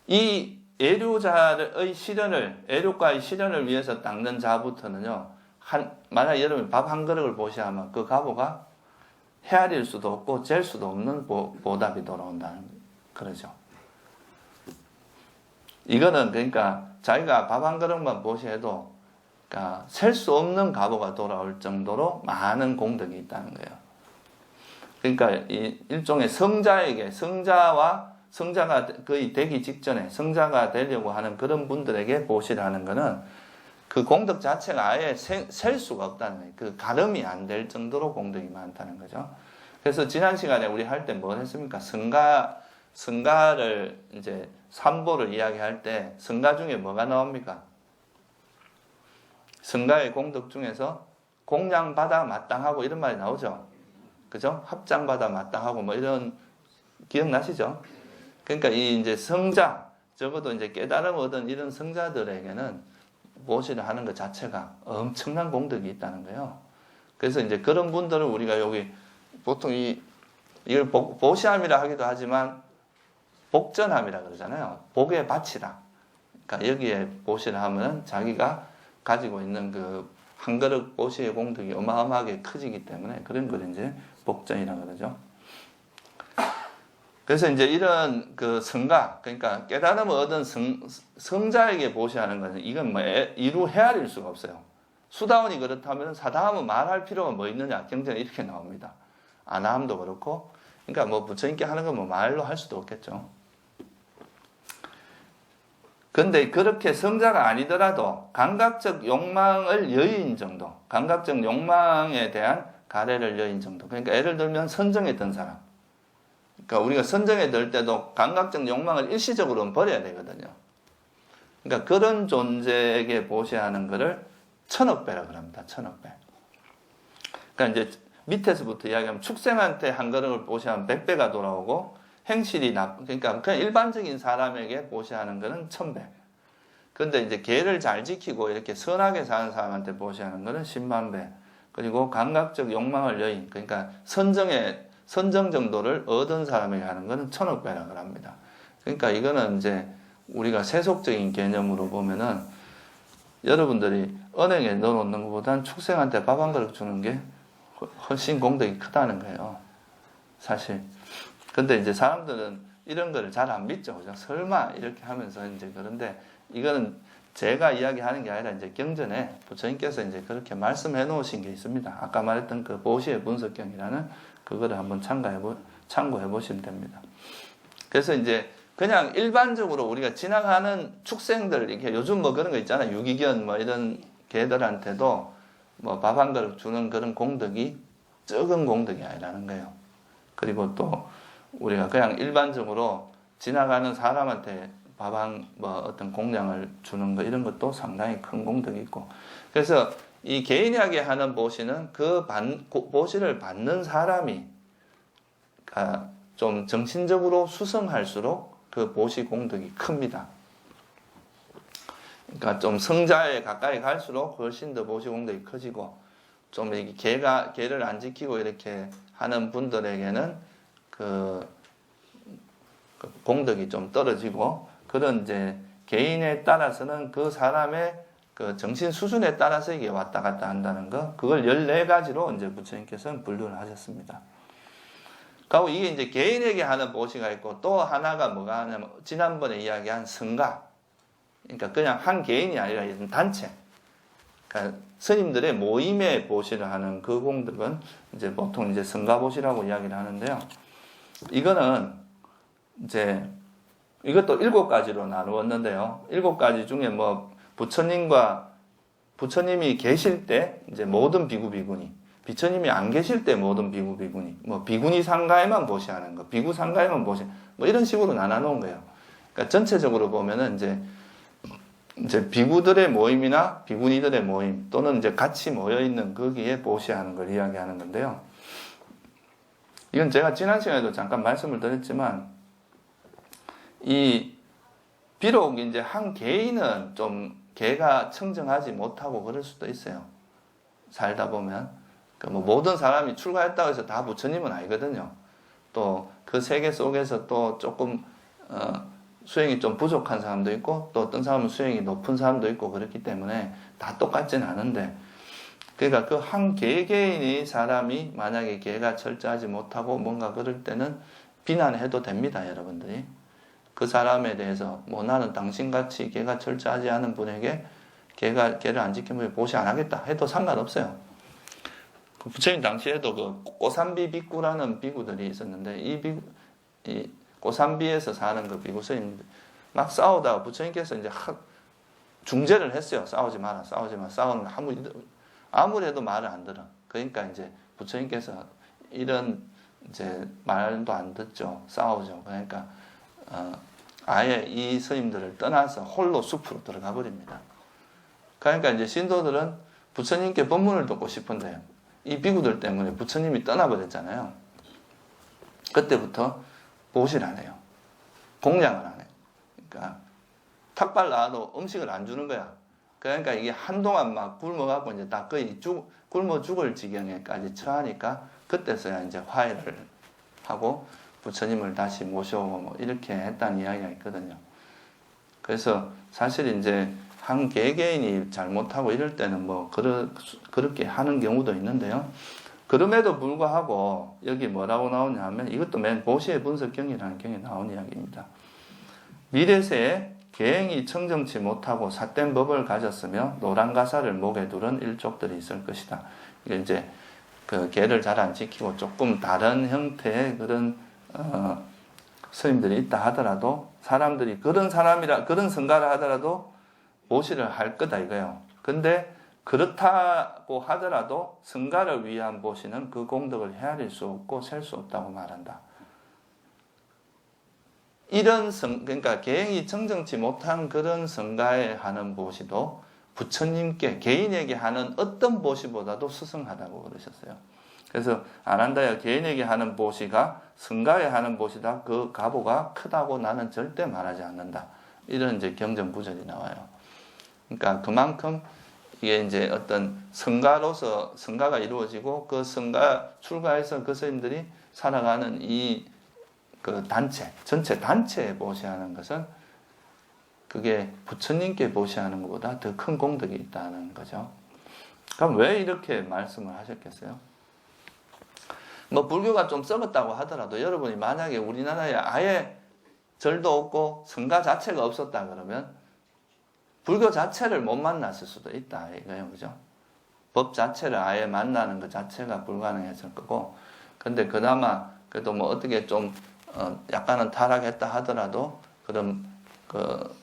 이 예류자의 실현을 예류과의 실현을 위해서 닦는 자부터는요 만약 여러분 밥 한 그릇을 보시면 그 가보가 헤아릴 수도 없고 잴 수도 없는 보답이 돌아온다는 그러죠. 이거는 그러니까 자기가 밥 한 그릇만 보시해도 그러니까 셀 수 없는 가보가 돌아올 정도로 많은 공덕이 있다는 거예요. 그러니까 이 일종의 성자에게 성자가 거의 되기 직전에 성자가 되려고 하는 그런 분들에게 보시라는 것은 그 공덕 자체가 아예 셀 수가 없다는 거예요. 그 가름이 안 될 정도로 공덕이 많다는 거죠. 그래서 지난 시간에 우리 할 때 뭘 했습니까? 성가를 이제 삼보를 이야기할 때 성가 중에 뭐가 나옵니까? 성가의 공덕 중에서 공양받아 마땅하고 이런 말이 나오죠. 그죠? 합장받아 마땅하고 뭐 이런 기억나시죠? 그러니까 이 이제 성자, 적어도 이제 깨달음 얻은 이런 성자들에게는 보시를 하는 것 자체가 엄청난 공덕이 있다는 거예요. 그래서 이제 그런 분들은 우리가 여기 보통 이걸 보시함이라 하기도 하지만 복전함이라 그러잖아요. 복의 바치다. 그러니까 여기에 보시를 하면 자기가 가지고 있는 그 한 그릇 보시의 공덕이 어마어마하게 커지기 때문에 그런 걸 이제 복전이라 그러죠. 그래서 이제 이런 그 성가, 그러니까 깨달음을 얻은 성자에게 보시하는 것은 이건 뭐 이루 헤아릴 수가 없어요. 수다원이 그렇다면 사다함은 말할 필요가 뭐 있느냐 경전에 이렇게 나옵니다. 아나함도 그렇고, 그러니까 뭐 부처님께 하는 건 뭐 말로 할 수도 없겠죠. 근데 그렇게 성자가 아니더라도 감각적 욕망을 여인 정도, 감각적 욕망에 대한 가래를 여인 정도. 그러니까 예를 들면 선정에 든 사람. 그러니까 우리가 선정에 들 때도 감각적 욕망을 일시적으로는 버려야 되거든요. 그러니까 그런 존재에게 보시하는 것을 천억 배라 그럽니다. 천억 배. 그러니까 이제 밑에서부터 이야기하면 축생한테 한 그릇을 보시하면 100배가 돌아오고 행실이 그러니까 그냥 일반적인 사람에게 보시하는 것은 1000배. 그런데 이제 계를 잘 지키고 이렇게 선하게 사는 사람한테 보시하는 것은 10만 배. 그리고 감각적 욕망을 여인, 그러니까 선정 정도를 얻은 사람에게 하는 것은 1000억 배라고 합니다. 그러니까 이거는 이제 우리가 세속적인 개념으로 보면은 여러분들이 은행에 넣어놓는 것보다는 축생한테 밥 한 그릇 주는 게 훨씬 공덕이 크다는 거예요. 사실. 근데 이제 사람들은 이런 거를 잘 안 믿죠. 그죠? 설마 이렇게 하면서 이제 그런데 이거는 제가 이야기하는 게 아니라 이제 경전에 부처님께서 이제 그렇게 말씀해 놓으신 게 있습니다. 아까 말했던 그 보시의 분석경이라는 그거를 한번 참고해 보시면 됩니다. 그래서 이제 그냥 일반적으로 우리가 지나가는 축생들, 이렇게 요즘 뭐 그런 거 있잖아요. 유기견 뭐 이런 개들한테도 뭐 밥 한 그릇 주는 그런 공덕이 적은 공덕이 아니라는 거예요. 그리고 또 우리가 그냥 일반적으로 지나가는 사람한테 뭐 어떤 공양을 주는 거 이런 것도 상당히 큰 공덕이 있고, 그래서 이 개인에게 하는 보시는 그 보시를 받는 사람이 좀 정신적으로 수성할수록 그 보시 공덕이 큽니다. 그러니까 좀 성자에 가까이 갈수록 훨씬 더 보시 공덕이 커지고, 좀 이렇게 개를 안 지키고 이렇게 하는 분들에게는 그 공덕이 좀 떨어지고, 그런 이제 개인에 따라서는 그 사람의 그 정신 수준에 따라서 이게 왔다 갔다 한다는 거, 그걸 14가지로 이제 부처님께서는 분류를 하셨습니다. 그리고 이게 이제 개인에게 하는 보시가 있고, 또 하나가 뭐가 하냐면 지난번에 이야기한 성가, 그러니까 그냥 한 개인이 아니라 단체, 그러니까 스님들의 모임에 보시를 하는 그 공덕은 이제 보통 이제 성가 보시라고 이야기를 하는데요. 이거는 이제 이것도 7가지로 나누었는데요. 7가지 중에 뭐 부처님이 계실 때 이제 모든 비구 비구니, 부처님이 안 계실 때 모든 비구 비구니, 뭐 비구니 상가에만 보시하는 거, 비구 상가에만 보시, 뭐 이런 식으로 나눠 놓은 거예요. 그러니까 전체적으로 보면은 이제 이제 비구들의 모임이나 비구니들의 모임 또는 이제 같이 모여 있는 거기에 보시하는 걸 이야기하는 건데요. 이건 제가 지난 시간에도 잠깐 말씀을 드렸지만 비록 이제 한 개인은 좀 개가 청정하지 못하고 그럴 수도 있어요. 살다 보면 뭐 모든 사람이 출가했다고 해서 다 부처님은 아니거든요. 또 그 세계 속에서 또 조금 수행이 좀 부족한 사람도 있고 또 어떤 사람은 수행이 높은 사람도 있고 그렇기 때문에 다 똑같지는 않은데 그러니까 그 한 개개인의 사람이 만약에 개가 철저하지 못하고 뭔가 그럴 때는 비난해도 됩니다, 여러분들이. 그 사람에 대해서 뭐 나는 당신같이 개가 철저하지 않은 분에게 개를 안 지키면 보시 안 하겠다 해도 상관없어요. 부처님 당시에도 그 고산비 비구라는 비구들이 있었는데 이 고산비에서 사는 그 비구 스님들 막 싸우다가 부처님께서 이제 중재를 했어요. 싸우지 마라, 싸우지 마. 싸우는 아무리 해도 말을 안 들어. 그러니까 이제 부처님께서 이런 이제 말도 안 듣죠. 싸우죠. 그러니까 아예 이 스님들을 떠나서 홀로 숲으로 들어가 버립니다. 그러니까 이제 신도들은 부처님께 법문을 듣고 싶은데 이 비구들 때문에 부처님이 떠나버렸잖아요. 그때부터 보시를 안 해요. 공양을 안 해요. 그러니까 탁발 나와도 음식을 안 주는 거야. 그러니까 이게 한동안 막 굶어갖고 이제 다 거의 굶어 죽을 지경에까지 처하니까 그때서야 이제 화해를 하고 부처님을 다시 모셔오고 뭐 이렇게 했다는 이야기가 있거든요. 그래서 사실 이제 한 개개인이 잘못하고 이럴 때는 뭐 그렇게 하는 경우도 있는데요. 그럼에도 불구하고 여기 뭐라고 나오냐 하면 이것도 맨 보시의 분석경이라는 경에 나온 이야기입니다. 미래세에 계행이 청정치 못하고 삿된 법을 가졌으며 노란 가사를 목에 두른 일족들이 있을 것이다. 이게 이제 그 계를 잘 안 지키고 조금 다른 형태의 그런 스님들이 있다 하더라도 사람들이 그런 성가를 하더라도 보시를 할 거다 이거예요. 근데 그렇다고 하더라도 성가를 위한 보시는 그 공덕을 헤아릴 수 없고 셀 수 없다고 말한다. 그러니까 계행이 청정치 못한 그런 성가에 하는 보시도 부처님께 개인에게 하는 어떤 보시보다도 수승하다고 그러셨어요. 그래서 아난다야 개인에게 하는 보시가 성가에 하는 보시다 그 가보가 크다고 나는 절대 말하지 않는다. 이런 이제 경전부절이 나와요. 그러니까 그만큼 이게 이제 어떤 성가로서 성가가 이루어지고 그 성가 출가해서 그 스님들이 살아가는 이 그 단체, 전체 단체에 보시하는 것은 그게 부처님께 보시하는 것보다 더 큰 공덕이 있다는 거죠. 그럼 왜 이렇게 말씀을 하셨겠어요? 뭐 불교가 좀 썩었다고 하더라도 여러분이 만약에 우리나라에 아예 절도 없고 성가 자체가 없었다 그러면 불교 자체를 못 만났을 수도 있다 이거예요, 그죠? 법 자체를 아예 만나는 것 자체가 불가능했을 거고, 근데 그나마 그래도 뭐 어떻게 좀 약간은 타락했다 하더라도 그런 그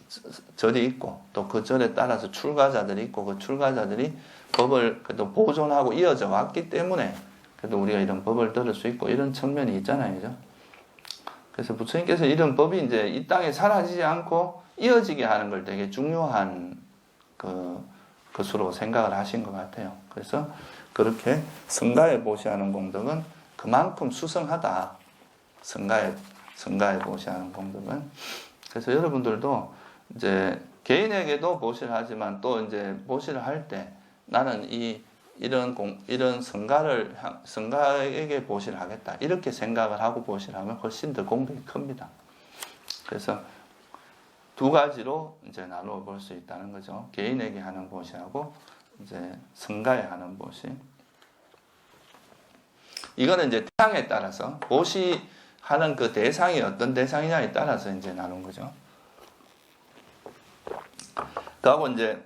절이 있고 또 그 절에 따라서 출가자들이 있고 그 출가자들이 법을 그래도 보존하고 이어져 왔기 때문에 그래도 우리가 이런 법을 들을 수 있고 이런 측면이 있잖아요, 그죠? 그래서 부처님께서 이런 법이 이제 이 땅에 사라지지 않고 이어지게 하는 걸 되게 중요한 것으로 생각을 하신 것 같아요. 그래서 그렇게 성가에 보시하는 공덕은 그만큼 수성하다. 성가에 보시하는 공덕은. 그래서 여러분들도 이제 개인에게도 보시를 하지만 또 이제 보시를 할 때 나는 이런 성가에게 보시를 하겠다. 이렇게 생각을 하고 보시를 하면 훨씬 더 공덕이 큽니다. 그래서 두 가지로 이제 나누어 볼 수 있다는 거죠. 개인에게 하는 보시하고 이제 성가에 하는 보시. 이거는 이제 대상에 따라서 보시하는 그 대상이 어떤 대상이냐에 따라서 이제 나눈 거죠. 그하고 이제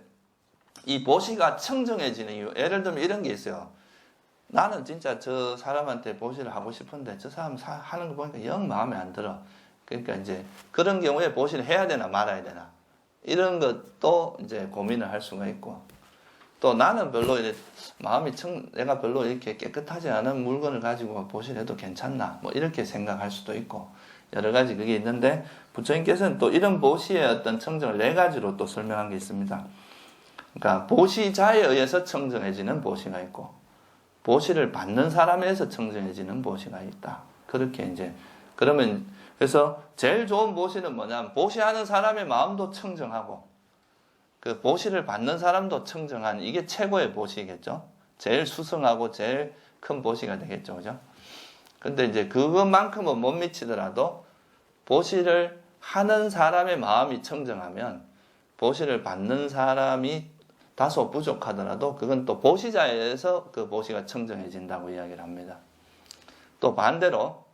이 보시가 청정해지는 이유. 예를 들면 이런 게 있어요. 나는 진짜 저 사람한테 보시를 하고 싶은데 저 사람 하는 거 보니까 영 마음에 안 들어. 그러니까 이제 그런 경우에 보시를 해야 되나 말아야 되나 이런 것도 이제 고민을 할 수가 있고, 또 나는 별로 내가 별로 이렇게 깨끗하지 않은 물건을 가지고 보시를 해도 괜찮나 뭐 이렇게 생각할 수도 있고, 여러 가지 그게 있는데 부처님께서는 또 이런 보시의 어떤 청정을 네 가지로 또 설명한 게 있습니다. 그러니까 보시자에 의해서 청정해지는 보시가 있고 보시를 받는 사람에 의해서 청정해지는 보시가 있다. 그렇게 이제 그러면 그래서 제일 좋은 보시는 뭐냐면 보시하는 사람의 마음도 청정하고 그 보시를 받는 사람도 청정한 이게 최고의 보시겠죠. 제일 수승하고 제일 큰 보시가 되겠죠, 그죠? 근데 이제 그것만큼은 못 미치더라도 보시를 하는 사람의 마음이 청정하면 보시를 받는 사람이 다소 부족하더라도 그건 또 보시자에 의해서 그 보시가 청정해진다고 이야기를 합니다. 또 반대로,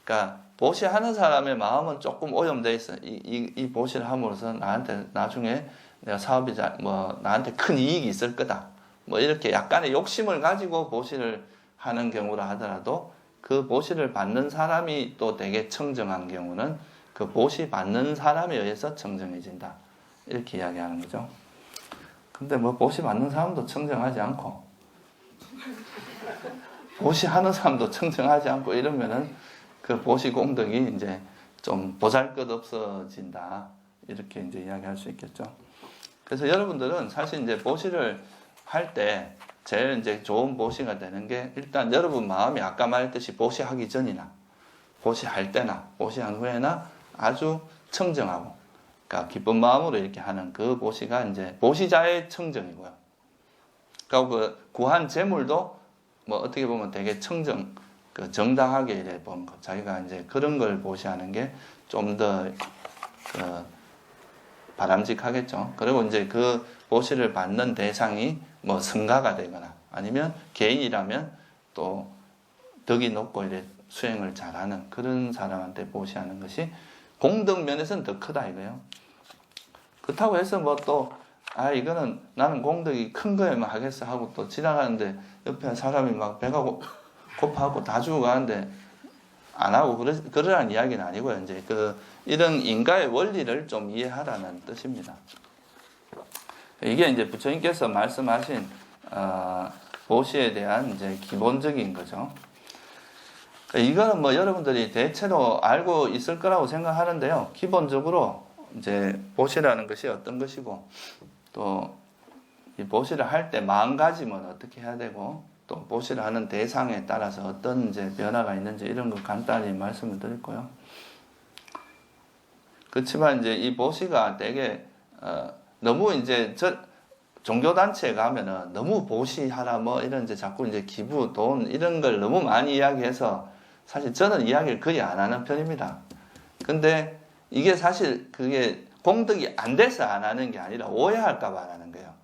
그러니까 보시하는 사람의 마음은 조금 오염돼 있어. 이 보시를 함으로써 나한테 나중에 내가 사업이 나한테 큰 이익이 있을 거다. 뭐 이렇게 약간의 욕심을 가지고 보시를 하는 경우라 하더라도 그 보시를 받는 사람이 또 되게 청정한 경우는 그 보시 받는 사람에 의해서 청정해진다. 이렇게 이야기하는 거죠. 근데 뭐 보시 받는 사람도 청정하지 않고 보시 하는 사람도 청정하지 않고 이러면은 그 보시 공덕이 이제 좀 보잘것 없어진다. 이렇게 이제 이야기할 수 있겠죠. 그래서 여러분들은 사실 이제 보시를 할 때 제일 이제 좋은 보시가 되는 게 일단 여러분 마음이 아까 말했듯이 보시하기 전이나 보시할 때나 보시한 후에나 아주 청정하고 그러니까 기쁜 마음으로 이렇게 하는 그 보시가 이제 보시자의 청정이고요. 그리고 그 구한 재물도 뭐 어떻게 보면 되게 정당하게 이래 본 거. 자기가 이제 그런 걸 보시하는 게 좀 더 바람직하겠죠. 그리고 이제 그 보시를 받는 대상이 뭐 성가가 되거나 아니면 개인이라면 또 덕이 높고 이래 수행을 잘하는 그런 사람한테 보시하는 것이 공덕 면에서는 더 크다 이거예요. 그렇다고 해서 뭐 또 이거는 나는 공덕이 큰 거에만 하겠어 하고 또 지나가는데 옆에 사람이 막 배가 고파하고 다 주고 가는데 안 하고 그러라는 이야기는 아니고요. 이제 이런 인가의 원리를 좀 이해하라는 뜻입니다. 이게 이제 부처님께서 말씀하신 보시에 대한 이제 기본적인 거죠. 이거는 뭐 여러분들이 대체로 알고 있을 거라고 생각하는데요. 기본적으로 이제 보시라는 것이 어떤 것이고 또 이 보시를 할 때 마음가짐은 어떻게 해야 되고 또 보시를 하는 대상에 따라서 어떤 이제 변화가 있는지 이런 거 간단히 말씀을 드릴 거요. 그렇지만 이제 이 보시가 되게 너무 이제 종교단체에 가면은 너무 보시하라 뭐 이런 이제 자꾸 이제 기부 돈 이런 걸 너무 많이 이야기해서 사실 저는 이야기를 거의 안 하는 편입니다. 근데 이게 사실 그게 공덕이 안 돼서 안 하는 게 아니라 오해할까 봐 안 하는 거예요.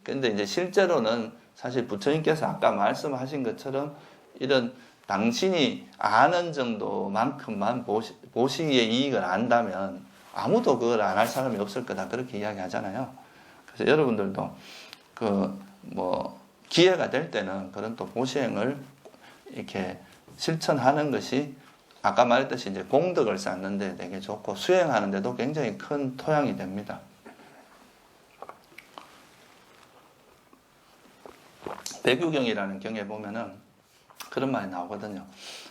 근데 이제 실제로는 사실 부처님께서 아까 말씀하신 것처럼 이런 당신이 아는 정도만큼만 보시의 이익을 안다면 아무도 그걸 안 할 사람이 없을 거다. 그렇게 이야기하잖아요. 그래서 여러분들도 기회가 될 때는 그런 또 보시행을 이렇게 실천하는 것이 아까 말했듯이 이제 공덕을 쌓는데 되게 좋고 수행하는데도 굉장히 큰 토양이 됩니다. 백유경이라는 경에 보면은 그런 말이 나오거든요.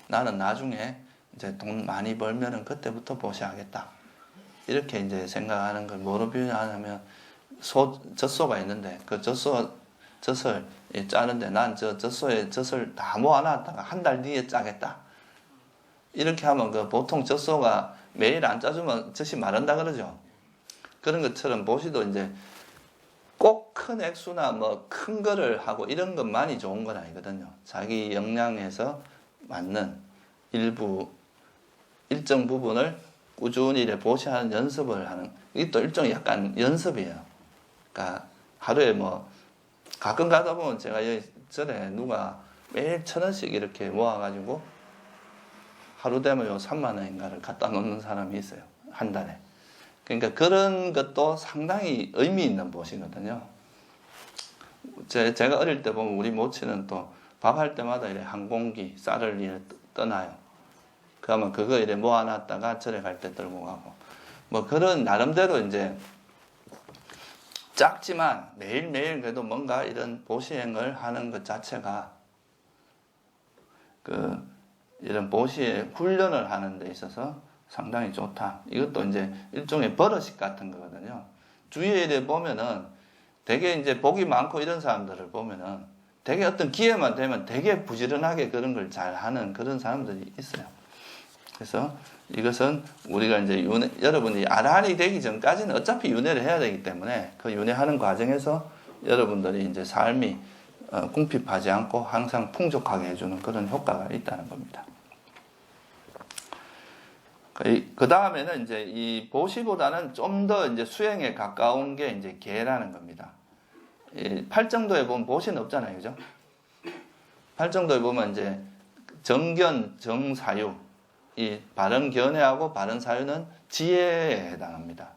나는 나중에 이제 돈 많이 벌면은 그때부터 보시하겠다. 이렇게 이제 생각하는 걸 뭐로 비유하냐면 젖소가 있는데 그 젖을 짜는데 난 젖소에 젖을 다 모아놨다가 한 달 뒤에 짜겠다. 이렇게 하면 보통 젖소가 매일 안 짜주면 젖이 마른다 그러죠. 그런 것처럼 보시도 이제 꼭 큰 액수나 뭐 큰 거를 하고 이런 것만이 좋은 건 아니거든요. 자기 역량에서 맞는 일정 부분을 꾸준히 이렇게 보시하는 연습을 하는, 이게 또 일종의 약간 연습이에요. 그러니까 하루에 가끔 가다 보면 제가 전에 누가 매일 1,000원씩 이렇게 모아가지고 하루 되면 3만 원인가를 갖다 놓는 사람이 있어요. 한 달에. 그러니까 그런 것도 상당히 의미 있는 보시거든요. 제가 어릴 때 보면 우리 모친은 또 밥할 때마다 이렇게 한 공기 쌀을 이렇게 떠나요. 그러면 그거 이렇게 모아놨다가 절에 갈 때 들고 가고. 그런 나름대로 이제 작지만 매일매일 그래도 뭔가 이런 보시행을 하는 것 자체가 이런 보시의 훈련을 하는 데 있어서 상당히 좋다. 이것도 이제 일종의 버릇식 같은 거거든요. 주위에 이래 보면은 되게 이제 복이 많고 이런 사람들을 보면은 되게 어떤 기회만 되면 되게 부지런하게 그런 걸 잘 하는 그런 사람들이 있어요. 그래서 이것은 우리가 이제 여러분이 아란이 되기 전까지는 어차피 윤회를 해야 되기 때문에 그 윤회하는 과정에서 여러분들이 이제 삶이 궁핍하지 않고 항상 풍족하게 해주는 그런 효과가 있다는 겁니다. 그 다음에는 이제 이 보시보다는 좀 더 이제 수행에 가까운 게 이제 계라는 겁니다. 이 팔정도에 보면 보시는 없잖아요, 그죠? 팔정도에 보면 이제 정견, 정사유, 이 바른 견해하고 바른 사유는 지혜에 해당합니다.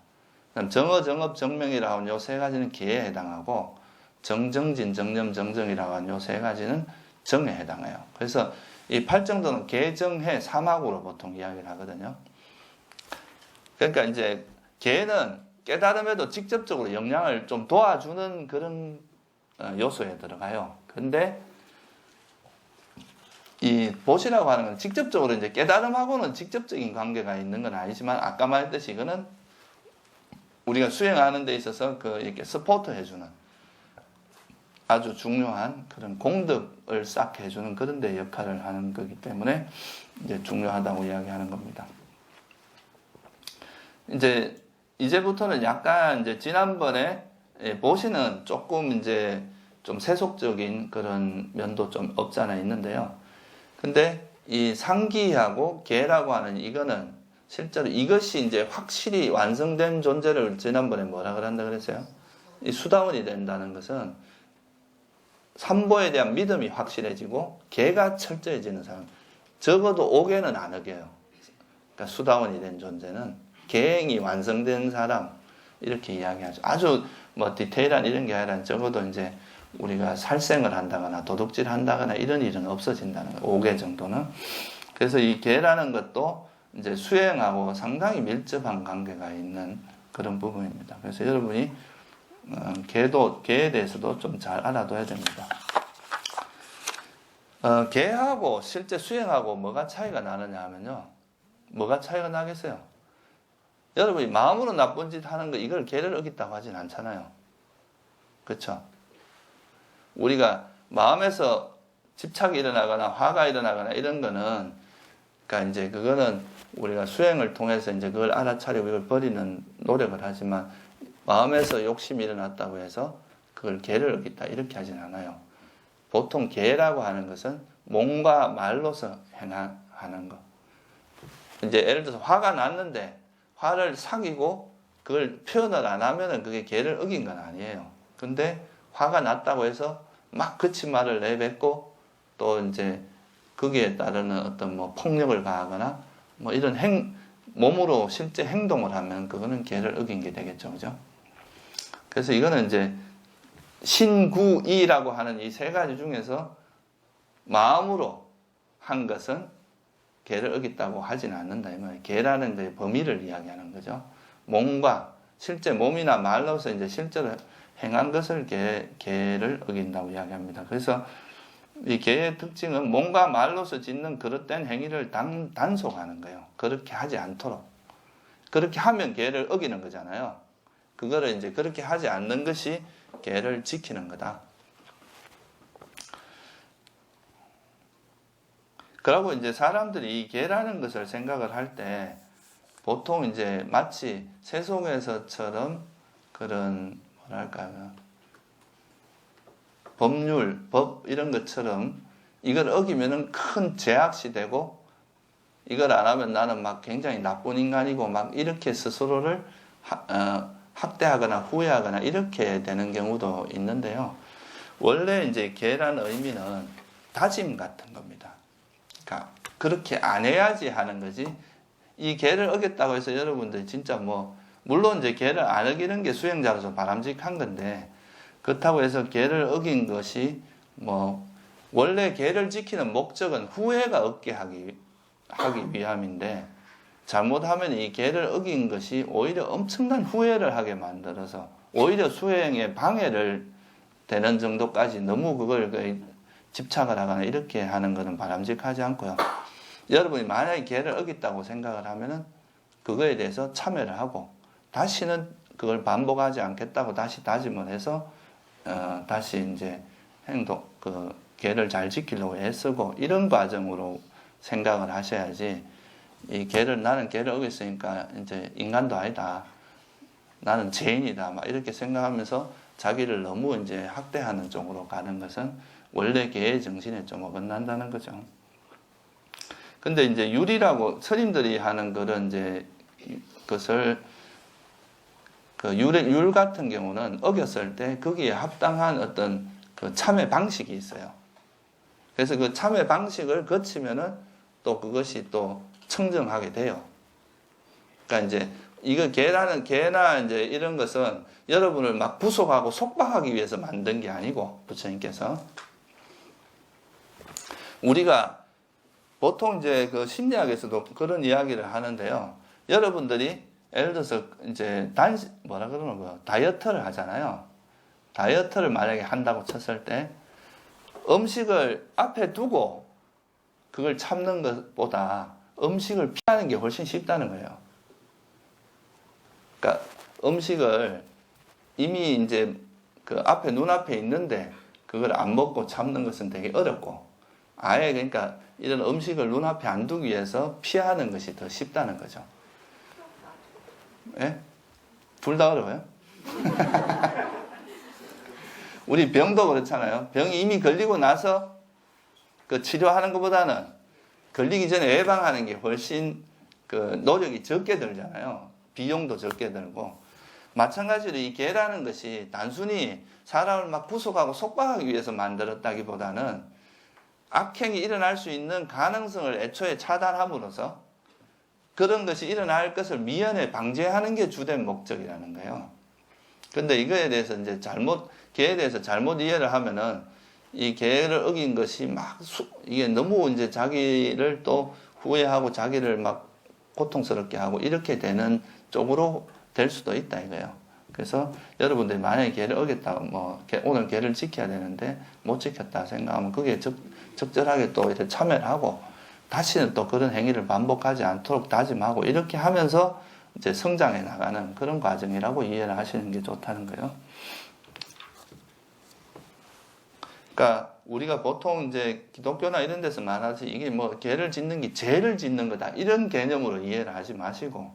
그럼 정어, 정업, 정명이라고 하는 요 세 가지는 계에 해당하고 정정진, 정념, 정정이라고 하는 요 세 가지는 정에 해당해요. 그래서 이 팔정도는 계정해 사막으로 보통 이야기를 하거든요. 그러니까 이제 계는 깨달음에도 직접적으로 영향을 좀 도와주는 그런 요소에 들어가요. 근데 이 보시라고 하는 건 직접적으로 이제 깨달음하고는 직접적인 관계가 있는 건 아니지만 아까 말했듯이 이거는 우리가 수행하는 데 있어서 이렇게 서포트 해주는 아주 중요한 그런 공덕을 쌓게 해주는 그런 데 역할을 하는 거기 때문에 이제 중요하다고 이야기하는 겁니다. 이제부터는 약간 이제 지난번에 보시는 조금 이제 좀 세속적인 그런 면도 좀 없지 않아 있는데요. 근데 이 상기하고 계라고 하는 이거는 실제로 이것이 이제 확실히 완성된 존재를 지난번에 뭐라 그런다 그랬어요? 이 수다원이 된다는 것은 삼보에 대한 믿음이 확실해지고 계가 철저해지는 사람. 적어도 오계는 안 어겨요. 그러니까 수다원이 된 존재는 계행이 완성된 사람 이렇게 이야기하죠. 아주 뭐 디테일한 이런 게 아니라 적어도 이제 우리가 살생을 한다거나 도둑질 한다거나 이런 일은 없어진다는 거예요. 5개 정도는. 그래서 이 계라는 것도 이제 수행하고 상당히 밀접한 관계가 있는 그런 부분입니다. 그래서 여러분이 계에 대해서도 좀 잘 알아둬야 됩니다. 계하고 실제 수행하고 뭐가 차이가 나느냐 하면요. 뭐가 차이가 나겠어요? 여러분이 마음으로 나쁜 짓 하는 거 이걸 계를 어겼다고 하진 않잖아요. 그렇죠? 우리가 마음에서 집착이 일어나거나 화가 일어나거나 이런 거는 그러니까 이제 그거는 우리가 수행을 통해서 이제 그걸 알아차리고 이걸 버리는 노력을 하지만 마음에서 욕심이 일어났다고 해서 그걸 계를 어겼다 이렇게 하진 않아요. 보통 계라고 하는 것은 몸과 말로서 행하는 거. 이제 예를 들어서 화가 났는데 화를 사귀고 그걸 표현을 안 하면은 그게 계를 어긴 건 아니에요. 근데 화가 났다고 해서 막 그친 말을 내뱉고 또 이제 거기에 따르는 어떤 뭐 폭력을 가하거나 뭐 이런 몸으로 실제 행동을 하면 그거는 계를 어긴 게 되겠죠. 그죠? 그래서 이거는 이제 신구이라고 하는 이 세 가지 중에서 마음으로 한 것은 계를 어겼다고 하지는 않는다. 이 말이에요. 계라는 데 범위를 이야기하는 거죠. 몸과 실제 몸이나 말로서 이제 실제로 행한 것을 계를 어긴다고 이야기합니다. 그래서 이 계의 특징은 몸과 말로서 짓는 그릇된 행위를 단속하는 거예요. 그렇게 하지 않도록. 그렇게 하면 계를 어기는 거잖아요. 그거를 이제 그렇게 하지 않는 것이 계를 지키는 거다. 그리고 이제 사람들이 이 계라는 것을 생각을 할 때 보통 이제 마치 세속에서처럼 그런 뭐랄까요 법률, 법 이런 것처럼 이걸 어기면은 큰 제약시 되고 이걸 안 하면 나는 막 굉장히 나쁜 인간이고 막 이렇게 스스로를 학대하거나 후회하거나 이렇게 되는 경우도 있는데요. 원래 이제 계라는 의미는 다짐 같은 겁니다. 그러니까 그렇게 안 해야지 하는 거지. 이 계를 어겼다고 해서 여러분들 진짜 뭐 물론 이제 계를 안 어기는 게 수행자로서 바람직한 건데 그렇다고 해서 계를 어긴 것이 뭐 원래 계를 지키는 목적은 후회가 없게 하기 위함인데 잘못하면 이 계를 어긴 것이 오히려 엄청난 후회를 하게 만들어서 오히려 수행에 방해를 되는 정도까지 너무 그걸 집착을 하거나 이렇게 하는 것은 바람직하지 않고요. 여러분이 만약에 계를 어겼다고 생각을 하면은 그거에 대해서 참여를 하고 다시는 그걸 반복하지 않겠다고 다시 다짐을 해서 다시 이제 계를 잘 지키려고 애쓰고 이런 과정으로 생각을 하셔야지 나는 계를 어겼으니까 이제 인간도 아니다. 나는 죄인이다. 막 이렇게 생각하면서 자기를 너무 이제 학대하는 쪽으로 가는 것은 원래 계의 정신에 좀 어긋난다는 거죠. 근데 이제 율이라고 스님들이 하는 그런 이제 그것을 율 같은 경우는 어겼을 때 거기에 합당한 어떤 그 참회 방식이 있어요. 그래서 그 참회 방식을 거치면은 또 그것이 또 청정하게 돼요. 그러니까 이제 이거 개나 이제 이런 것은 여러분을 막 구속하고 속박하기 위해서 만든 게 아니고 부처님께서 우리가 보통 이제 그 심리학에서도 그런 이야기를 하는데요. 여러분들이 예를 들어서 이제 다이어트를 하잖아요. 다이어트를 만약에 한다고 쳤을 때 음식을 앞에 두고 그걸 참는 것보다 음식을 피하는 게 훨씬 쉽다는 거예요. 그러니까 음식을 이미 이제 그 앞에 눈앞에 있는데 그걸 안 먹고 참는 것은 되게 어렵고 아예 그러니까 이런 음식을 눈앞에 안 두기 위해서 피하는 것이 더 쉽다는 거죠. 예? 둘 다 어려워요? 우리 병도 그렇잖아요. 병이 이미 걸리고 나서 그 치료하는 것보다는 걸리기 전에 예방하는 게 훨씬 그 노력이 적게 들잖아요. 비용도 적게 들고. 마찬가지로 이 개라는 것이 단순히 사람을 막 구속하고 속박하기 위해서 만들었다기보다는 악행이 일어날 수 있는 가능성을 애초에 차단함으로써 그런 것이 일어날 것을 미연에 방지하는 게 주된 목적이라는 거예요. 근데 이거에 대해서 이제 개에 대해서 잘못 이해를 하면은 이 개를 어긴 것이 이게 너무 이제 자기를 또 후회하고 자기를 막 고통스럽게 하고 이렇게 되는 쪽으로 될 수도 있다 이거예요. 그래서 여러분들이 만약에 개를 어겼다, 오늘 개를 지켜야 되는데 못 지켰다 생각하면 그게 적절하게 또 이렇게 참여를 하고 다시는 또 그런 행위를 반복하지 않도록 다짐하고 이렇게 하면서 이제 성장해 나가는 그런 과정이라고 이해를 하시는 게 좋다는 거예요. 그러니까 우리가 보통 이제 기독교나 이런 데서 말하지 이게 개를 짓는 게 죄를 짓는 거다 이런 개념으로 이해를 하지 마시고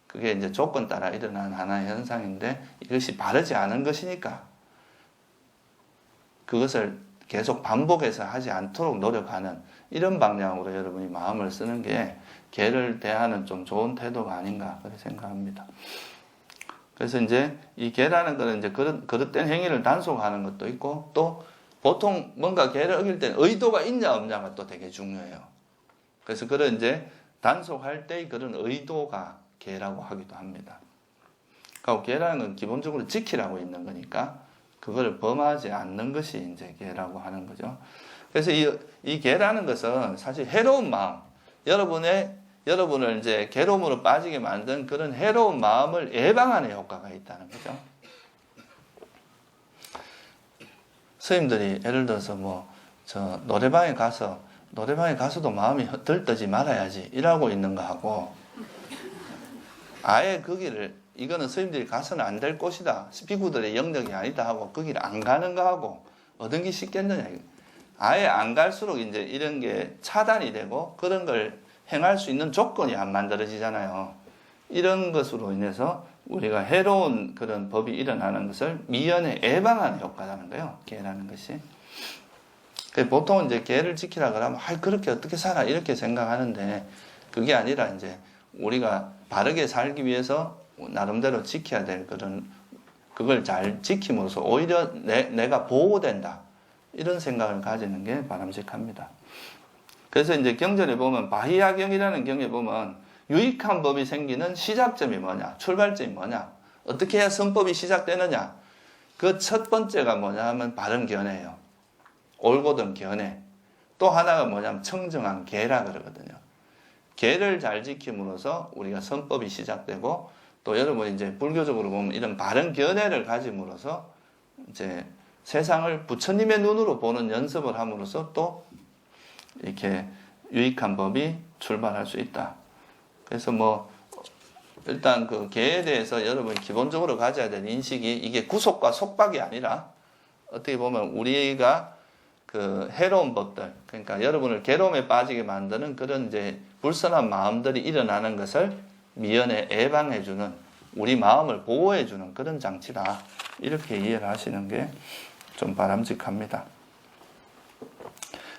그게 이제 조건 따라 일어나는 하나의 현상인데 이것이 바르지 않은 것이니까 그것을 계속 반복해서 하지 않도록 노력하는 이런 방향으로 여러분이 마음을 쓰는 게 개를 대하는 좀 좋은 태도가 아닌가 그렇게 생각합니다. 그래서 이제 이 개라는 거는 이제 그릇된 행위를 단속하는 것도 있고 또 보통 뭔가 개를 어길 때는 의도가 있냐 없냐가 또 되게 중요해요. 그래서 그런 이제 단속할 때의 그런 의도가 개라고 하기도 합니다. 그리고 개라는 건 기본적으로 지키라고 있는 거니까 그걸 범하지 않는 것이 이제 개라고 하는 거죠. 그래서 이 개라는 것은 사실 해로운 마음, 여러분을 이제 괴로움으로 빠지게 만든 그런 해로운 마음을 예방하는 효과가 있다는 거죠. 스님들이 예를 들어서 노래방에 가서도 마음이 들떠지 말아야지 이러고 있는 거 하고 아예 이거는 스님들이 가서는 안 될 곳이다. 비구들의 영역이 아니다 하고 거기를 안 가는 거 하고 어떤 게 쉽겠느냐. 아예 안 갈수록 이제 이런 게 차단이 되고 그런 걸 행할 수 있는 조건이 안 만들어지잖아요. 이런 것으로 인해서 우리가 해로운 그런 법이 일어나는 것을 미연에 예방하는 효과라는 거예요. 개라는 것이. 보통 이제 개를 지키라 그러면 그렇게 어떻게 살아 이렇게 생각하는데 그게 아니라 이제 우리가 바르게 살기 위해서 나름대로 지켜야 될 그걸 잘 지킴으로써 오히려 내가 보호된다. 이런 생각을 가지는 게 바람직합니다. 그래서 이제 경전에 보면 바희야경이라는 경에 보면 유익한 법이 생기는 시작점이 뭐냐, 출발점이 뭐냐, 어떻게 해야 선법이 시작되느냐. 그 첫 번째가 뭐냐 하면 바른 견해예요. 올곧은 견해. 또 하나가 뭐냐면 청정한 계라 그러거든요. 계를 잘 지킴으로써 우리가 선법이 시작되고 또 여러분이 이제 불교적으로 보면 이런 바른 견해를 가짐으로써 이제 세상을 부처님의 눈으로 보는 연습을 함으로써 또 이렇게 유익한 법이 출발할 수 있다. 그래서 뭐 일단 그 개에 대해서 여러분이 기본적으로 가져야 될 인식이 이게 구속과 속박이 아니라 어떻게 보면 우리가 그 해로운 법들, 그러니까 여러분을 괴로움에 빠지게 만드는 그런 이제 불선한 마음들이 일어나는 것을 미연에 예방해주는, 우리 마음을 보호해주는 그런 장치다. 이렇게 이해를 하시는 게 좀 바람직합니다.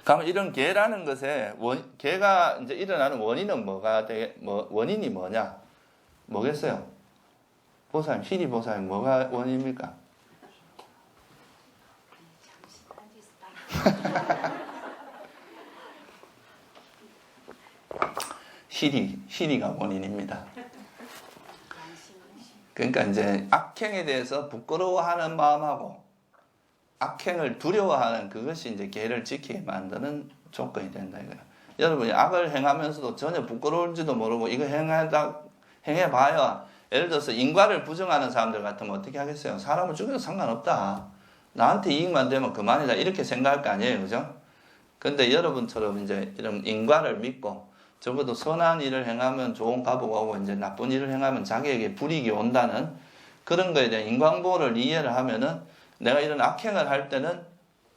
그럼 이런 개라는 것에 개가 이제 일어나는 원인은 원인이 뭐냐? 뭐겠어요? 보사님, 희리 보사님, 뭐가 원인입니까? 희리가 원인입니다. 그러니까 이제 악행에 대해서 부끄러워하는 마음하고 악행을 두려워하는 그것이 이제 개를 지키게 만드는 조건이 된다 이거예요. 여러분이 악을 행하면서도 전혀 부끄러울지도 모르고 이거 행해봐야, 예를 들어서 인과를 부정하는 사람들 같으면 어떻게 하겠어요? 사람을 죽여도 상관없다. 나한테 이익만 되면 그만이다. 이렇게 생각할 거 아니에요. 그죠? 근데 여러분처럼 이제 이런 인과를 믿고 적어도 선한 일을 행하면 좋은 가보가 오고 이제 나쁜 일을 행하면 자기에게 불이익이 온다는 그런 거에 대한 인과응보를 이해를 하면은 내가 이런 악행을 할 때는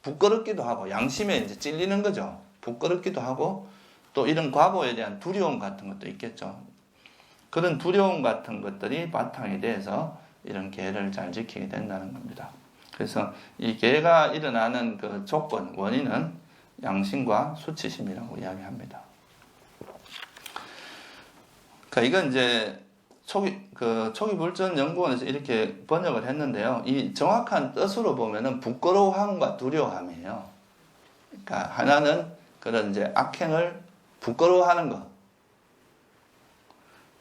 부끄럽기도 하고 양심에 이제 찔리는 거죠. 부끄럽기도 하고 또 이런 과보에 대한 두려움 같은 것도 있겠죠. 그런 두려움 같은 것들이 바탕이 돼서 이런 계를 잘 지키게 된다는 겁니다. 그래서 이 계가 일어나는 그 조건, 원인은 양심과 수치심이라고 이야기합니다. 그러니까 이건 이제 초기불전연구원에서 이렇게 번역을 했는데요. 이 정확한 뜻으로 보면은 부끄러움과 두려움이에요. 그러니까 하나는 그런 이제 악행을 부끄러워하는 것.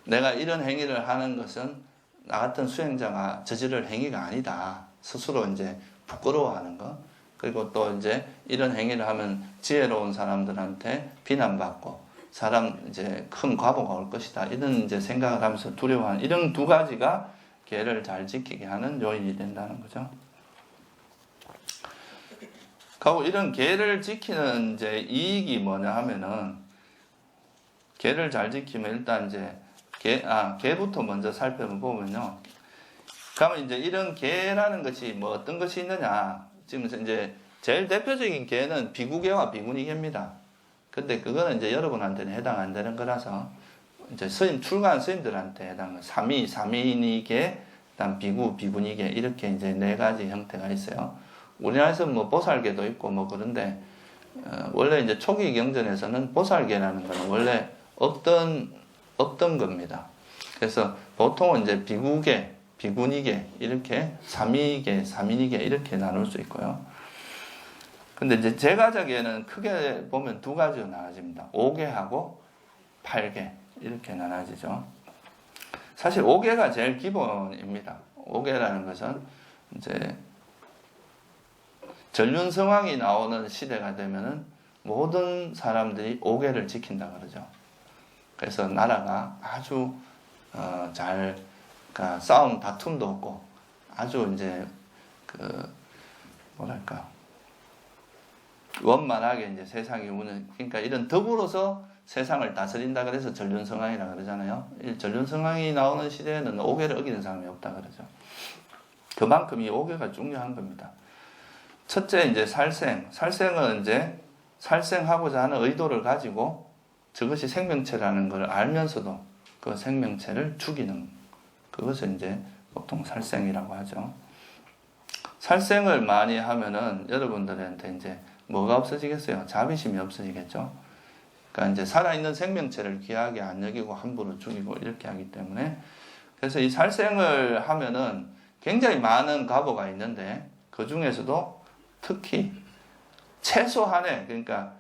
내가 이런 행위를 하는 것은 나 같은 수행자가 저지를 행위가 아니다. 스스로 이제 부끄러워하는 것. 그리고 또 이제 이런 행위를 하면 지혜로운 사람들한테 비난받고 사람 이제 큰 과보가 올 것이다. 이런 이제 생각을 하면서 두려워하는 이런 두 가지가 계를 잘 지키게 하는 요인이 된다는 거죠. 그리고 이런 계를 지키는 이제 이익이 뭐냐 하면은 계를 잘 지키면 일단 이제 계부터 먼저 살펴보면요. 그러면 이제 이런 계라는 것이 뭐 어떤 것이 있느냐. 지금 이제 제일 대표적인 계는 비구계와 비구니계입니다. 근데 그거는 이제 여러분한테는 해당 안 되는 거라서 이제 출가한 스님들한테 해당하는 삼위니계, 그다음 비구니계 이렇게 이제 네 가지 형태가 있어요. 우리나라에서 뭐 보살계도 있고 뭐 그런데 원래 이제 초기 경전에서는 보살계라는 거는 원래 없던 겁니다. 그래서 보통은 이제 비구계, 비구니계 이렇게 삼위계, 삼위니계 이렇게 나눌 수 있고요. 근데 이제 제가적에는 크게 보면 두 가지로 나눠집니다. 5개하고 8개 이렇게 나눠지죠. 사실 5개가 제일 기본입니다. 5개라는 것은 이제 전륜성왕이 나오는 시대가 되면은 모든 사람들이 5개를 지킨다 그러죠. 그래서 나라가 아주 그러니까 싸움 다툼도 없고 아주 이제 원만하게 이제 세상이 우는, 그러니까 이런 덕으로서 세상을 다스린다 그래서 전륜성왕이라 그러잖아요. 이 전륜성왕이 나오는 시대에는 5개를 어기는 사람이 없다 그러죠. 그만큼 이 5개가 중요한 겁니다. 첫째 이제 살생은 이제 살생하고자 하는 의도를 가지고 저것이 생명체라는 걸 알면서도 그 생명체를 죽이는 그것을 이제 보통 살생이라고 하죠. 살생을 많이 하면은 여러분들한테 이제 뭐가 없어지겠어요? 자비심이 없어지겠죠. 그러니까 이제 살아있는 생명체를 귀하게 안 여기고 함부로 죽이고 이렇게 하기 때문에 그래서 이 살생을 하면은 굉장히 많은 과보가 있는데 그 중에서도 특히 최소한의 그러니까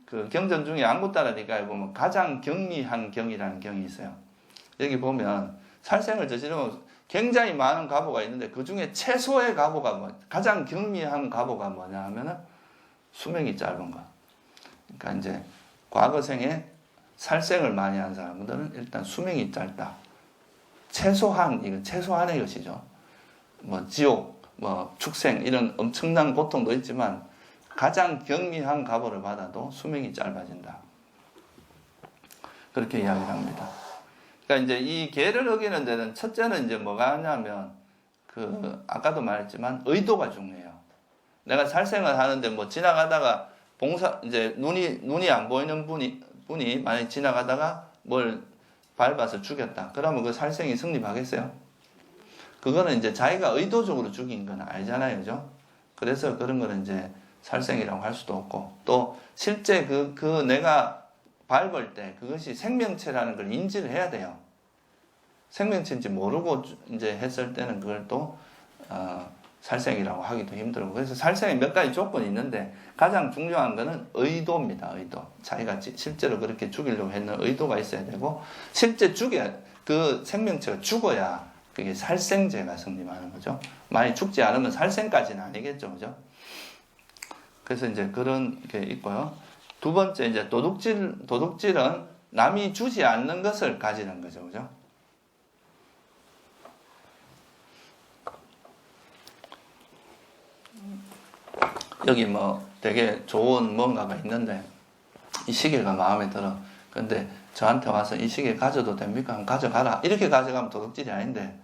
그 경전 중에 안구따라니까에 보면 가장 경미한 경이라는 경이 있어요. 여기 보면 살생을 저지르면 굉장히 많은 과보가 있는데 그 중에 최소의 과보가 가장 경미한 과보가 뭐냐 하면은 수명이 짧은 거. 그러니까 이제 과거생에 살생을 많이 한 사람들은 일단 수명이 짧다. 이건 최소한의 것이죠. 뭐 지옥, 뭐 축생 이런 엄청난 고통도 있지만 가장 경미한 과보를 받아도 수명이 짧아진다. 그렇게 이야기를 합니다. 그러니까 이제 이 계를 어기는 데는 첫째는 이제 뭐가 하냐면 아까도 말했지만 의도가 중요해요. 내가 살생을 하는데 뭐 지나가다가 이제 눈이 안 보이는 분이 만약 지나가다가 뭘 밟아서 죽였다. 그러면 그 살생이 성립하겠어요? 그거는 이제 자기가 의도적으로 죽인 건 알잖아요. 그죠? 그래서 그런 거는 이제 살생이라고 할 수도 없고, 또 실제 내가 밟을 때 그것이 생명체라는 걸 인지를 해야 돼요. 생명체인지 모르고 이제 했을 때는 그걸 또 살생이라고 하기도 힘들고, 그래서 살생에 몇 가지 조건이 있는데 가장 중요한 거는 의도입니다. 의도. 자기가 실제로 그렇게 죽이려고 했는 의도가 있어야 되고, 실제 그 생명체가 죽어야 그게 살생죄가 성립하는 거죠. 많이 죽지 않으면 살생까지는 아니겠죠. 그죠? 그래서 이제 그런 게 있고요. 두 번째, 이제 도둑질은 남이 주지 않는 것을 가지는 거죠. 그죠? 여기 뭐 되게 좋은 뭔가가 있는데 이 시계가 마음에 들어. 근데 저한테 와서 이 시계 가져도 됩니까? 그럼 가져가라. 이렇게 가져가면 도둑질이 아닌데,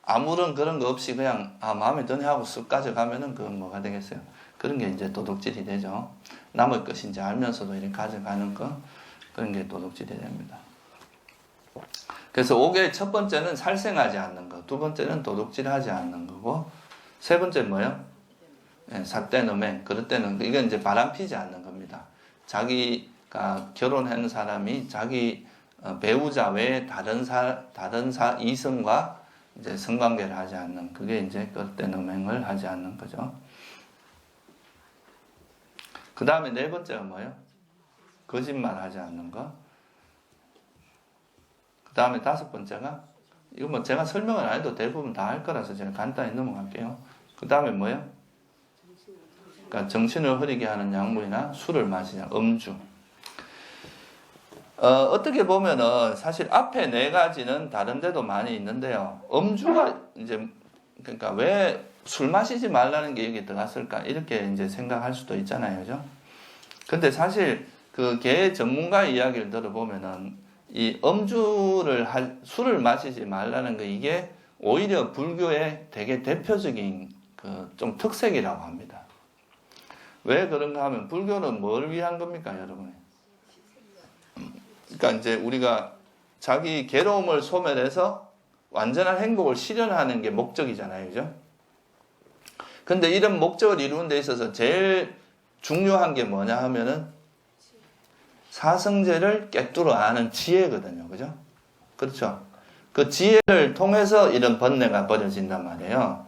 아무런 그런 거 없이 그냥 마음에 드네 하고 쓱 가져가면은 그건 뭐가 되겠어요? 그런 게 이제 도둑질이 되죠. 남의 것인지 알면서도 이렇게 가져가는 거, 그런 게 도둑질이 됩니다. 그래서 5개 첫 번째는 살생하지 않는 거, 두 번째는 도둑질하지 않는 거고, 세 번째 뭐예요? 삿대너맹. 그럴 때는 이건 이제 바람피지 않는 겁니다. 자기가 결혼한 사람이 자기 배우자 외에 다른 이성과 이제 성관계를 하지 않는, 그게 이제 삿대너맹을 하지 않는 거죠. 그 다음에 네 번째가 뭐예요? 거짓말하지 않는 거. 그 다음에 다섯 번째가, 이거 뭐 제가 설명을 안 해도 대부분 다 할 거라서 제가 간단히 넘어갈게요. 그 다음에 뭐예요? 그러니까 정신을 흐리게 하는 약물이나 술을 마시냐, 음주. 어떻게 보면은 사실 앞에 네 가지는 다른 데도 많이 있는데요. 음주가 이제, 그러니까 왜 술 마시지 말라는 게 여기 들어갔을까? 이렇게 이제 생각할 수도 있잖아요. 그죠? 근데 사실 그 계 전문가의 이야기를 들어보면은 이 술을 마시지 말라는 거, 이게 오히려 불교의 되게 대표적인 좀 특색이라고 합니다. 왜 그런가 하면, 불교는 뭘 위한 겁니까, 여러분? 그러니까 이제 우리가 자기 괴로움을 소멸해서 완전한 행복을 실현하는 게 목적이잖아요. 그죠? 근데 이런 목적을 이루는 데 있어서 제일 중요한 게 뭐냐 하면은 사성제를 꿰뚫어 아는 지혜거든요. 그죠? 그렇죠? 그 지혜를 통해서 이런 번뇌가 벌어진단 말이에요.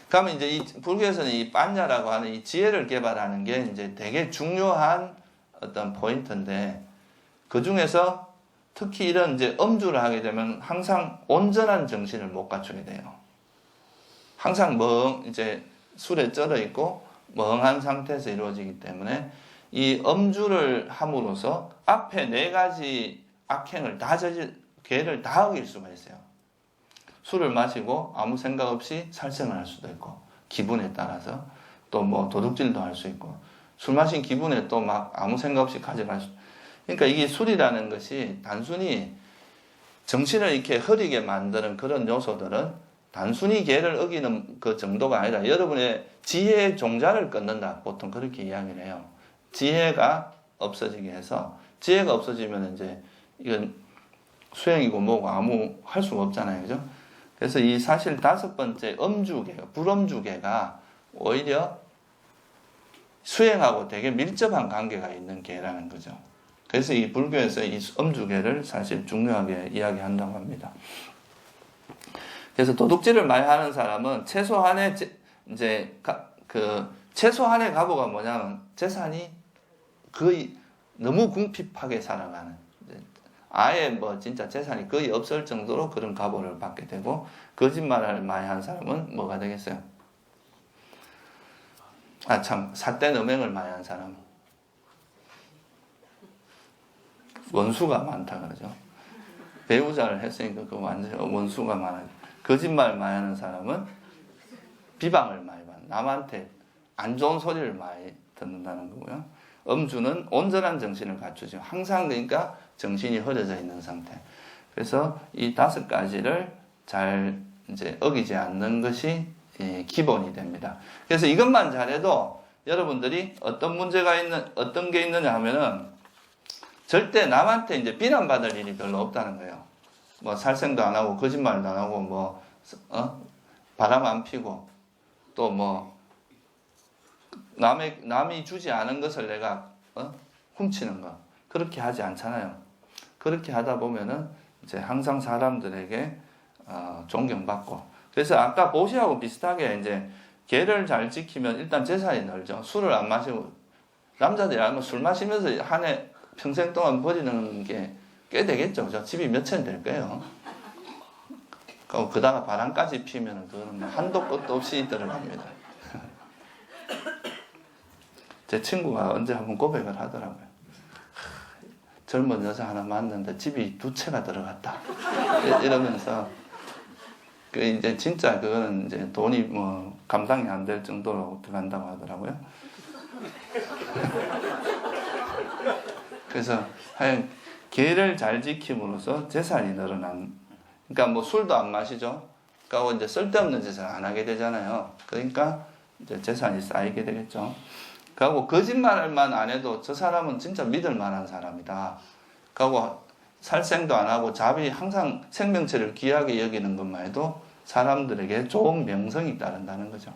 그러면 이제 이 불교에서는 이 빠냐라고 하는 이 지혜를 개발하는 게 이제 되게 중요한 어떤 포인트인데, 그 중에서 특히 이런 이제 음주를 하게 되면 항상 온전한 정신을 못 갖추게 돼요. 항상 이제 술에 쩔어 있고 멍한 상태에서 이루어지기 때문에 이 음주를 함으로써 앞에 네 가지 악행을 죄를 다 어길 수가 있어요. 술을 마시고 아무 생각 없이 살생을 할 수도 있고, 기분에 따라서 또 뭐 도둑질도 할 수 있고, 술 마신 기분에 또 막 아무 생각 없이 가져갈 수. 그러니까 이게 술이라는 것이 단순히 정신을 이렇게 흐리게 만드는 그런 요소들은 단순히 계를 어기는 그 정도가 아니라 여러분의 지혜의 종자를 끊는다. 보통 그렇게 이야기를 해요. 지혜가 없어지게 해서, 지혜가 없어지면 이제 이건 수행이고 뭐고 아무 할 수가 없잖아요. 그죠? 그래서 이 사실 다섯 번째 불음주계가 오히려 수행하고 되게 밀접한 관계가 있는 계라는 거죠. 그래서 이 불교에서 이 음주계를 사실 중요하게 이야기한다고 합니다. 그래서 도둑질을 많이 하는 사람은 최소한의 최소한의 가보가 뭐냐면 재산이 거의 너무 궁핍하게 살아가는, 아예 뭐 진짜 재산이 거의 없을 정도로 그런 가보를 받게 되고, 거짓말을 많이 하는 사람은 뭐가 되겠어요? 삿대너맹을 많이 하는 사람은 원수가 많다 그러죠. 배우자를 했으니까 그 완전 원수가 많아요. 거짓말 많이 하는 사람은 비방을 많이 받는, 남한테 안 좋은 소리를 많이 듣는다는 거고요. 음주는 온전한 정신을 갖추죠. 항상 그러니까 정신이 흐려져 있는 상태. 그래서 이 5가지를 잘 이제 어기지 않는 것이 기본이 됩니다. 그래서 이것만 잘해도 여러분들이 어떤 게 있느냐 하면은 절대 남한테 이제 비난받을 일이 별로 없다는 거예요. 뭐 살생도 안 하고 거짓말도 안 하고 뭐 바람 안 피고 또 뭐 남이 주지 않은 것을 내가 훔치는 거 그렇게 하지 않잖아요. 그렇게 하다 보면은 이제 항상 사람들에게 존경받고 그래서 아까 보시하고 비슷하게 이제 계를 잘 지키면 일단 재산이 늘죠. 술을 안 마시고 남자들이 알면 술 마시면서 한 해 평생 동안 버리는 게 꽤 되겠죠. 그죠? 집이 몇 채는 될 거예요. 그다가 바람까지 피면은 그거는 한도 끝도 없이 들어갑니다. 제 친구가 언제 한번 고백을 하더라고요. 젊은 여자 하나 만났는데 집이 2채가 들어갔다. 이러면서 그 이제 진짜 그거는 이제 돈이 뭐 감당이 안 될 정도로 들어간다고 하더라고요. 그래서 하여간 계를 잘 지킴으로써 재산이 늘어난. 그러니까 뭐 술도 안 마시죠. 그러니까 이제 쓸데없는 짓을 안 하게 되잖아요. 그러니까 이제 재산이 쌓이게 되겠죠. 그리고 거짓말만 안 해도 저 사람은 진짜 믿을 만한 사람이다. 그리고 살생도 안 하고 항상 생명체를 귀하게 여기는 것만 해도 사람들에게 좋은 명성이 따른다는 거죠.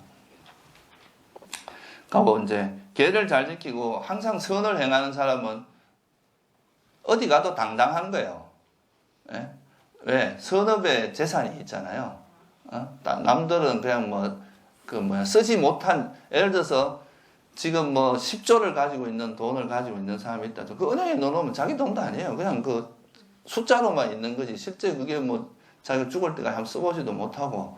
그리고 이제 계를 잘 지키고 항상 선을 행하는 사람은 어디 가도 당당한 거예요. 예? 왜? 선업에 재산이 있잖아요. 남들은 그냥 쓰지 못한, 예를 들어서 지금 뭐 10조를 가지고 있는 돈을 가지고 있는 사람이 있다. 그 은행에 넣어놓으면 자기 돈도 아니에요. 그냥 그 숫자로만 있는 거지. 실제 그게 뭐 자기가 죽을 때까지 한번 써보지도 못하고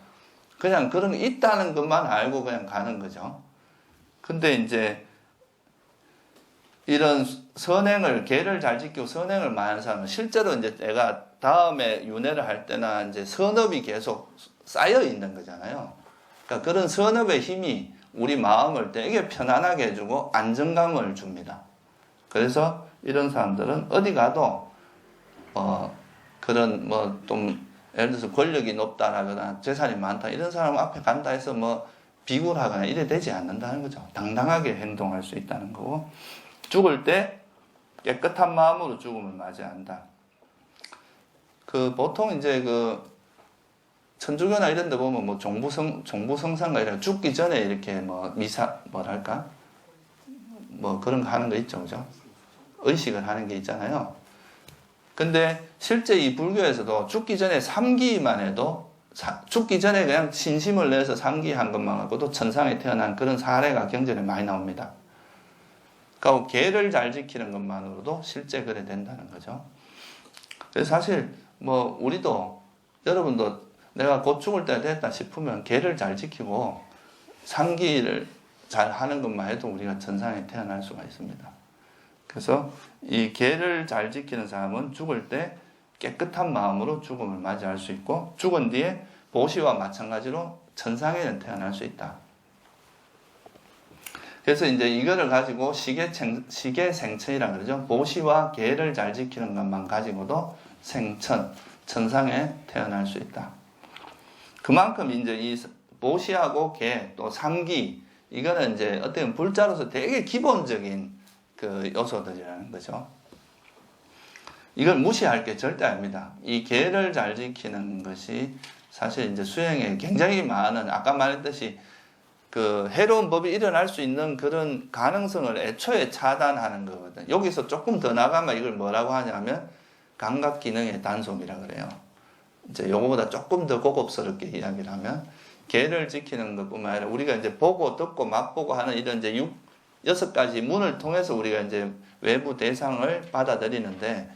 그냥 그런 게 있다는 것만 알고 그냥 가는 거죠. 근데 이제 이런 선행을, 계를 잘 지키고 선행을 많이 하는 사람은 실제로 이제 내가 다음에 윤회를 할 때나 이제 선업이 계속 쌓여 있는 거잖아요. 그러니까 그런 선업의 힘이 우리 마음을 되게 편안하게 해주고 안정감을 줍니다. 그래서 이런 사람들은 어디 가도 그런 좀 예를 들어서 권력이 높다라거나 재산이 많다 이런 사람 앞에 간다 해서 뭐 비굴하거나 이래 되지 않는다는 거죠. 당당하게 행동할 수 있다는 거고 죽을 때 깨끗한 마음으로 죽음을 맞이한다. 보통 이제 천주교나 이런 데 보면 뭐 종부성사인가 이런 죽기 전에 이렇게 뭐랄까? 뭐 그런 거 하는 거 있죠. 그죠? 의식을 하는 게 있잖아요. 근데 실제 이 불교에서도 죽기 전에 3기만 해도 죽기 전에 그냥 신심을 내서 3기 한 것만 갖고도 천상에 태어난 그런 사례가 경전에 많이 나옵니다. 그러니까 계를 잘 지키는 것만으로도 실제 그래 된다는 거죠. 그래서 사실 우리도 여러분도 내가 곧 죽을 때가 됐다 싶으면 계를 잘 지키고 3기를 잘 하는 것만 해도 우리가 천상에 태어날 수가 있습니다. 그래서 이 계를 잘 지키는 사람은 죽을 때 깨끗한 마음으로 죽음을 맞이할 수 있고 죽은 뒤에 보시와 마찬가지로 천상에는 태어날 수 있다. 그래서 이제 이거를 가지고 시계생천이라 그러죠. 보시와 계를 잘 지키는 것만 가지고도 천상에 태어날 수 있다. 그만큼 이제 이 보시하고 계 또 3기 이거는 이제 어떻게 보면 불자로서 되게 기본적인 그 요소들이라는 거죠. 이걸 무시할 게 절대 아닙니다. 이 계를 잘 지키는 것이 사실 이제 수행에 굉장히 많은, 아까 말했듯이 그 해로운 법이 일어날 수 있는 그런 가능성을 애초에 차단하는 거거든요. 여기서 조금 더 나가면 이걸 뭐라고 하냐면 감각 기능의 단속이라 그래요. 이제 요거보다 조금 더 고급스럽게 이야기를 하면 계를 지키는 것뿐만 아니라 우리가 이제 보고 듣고 맛보고 하는 이런 이제 6가지 문을 통해서 우리가 이제 외부 대상을 받아들이는데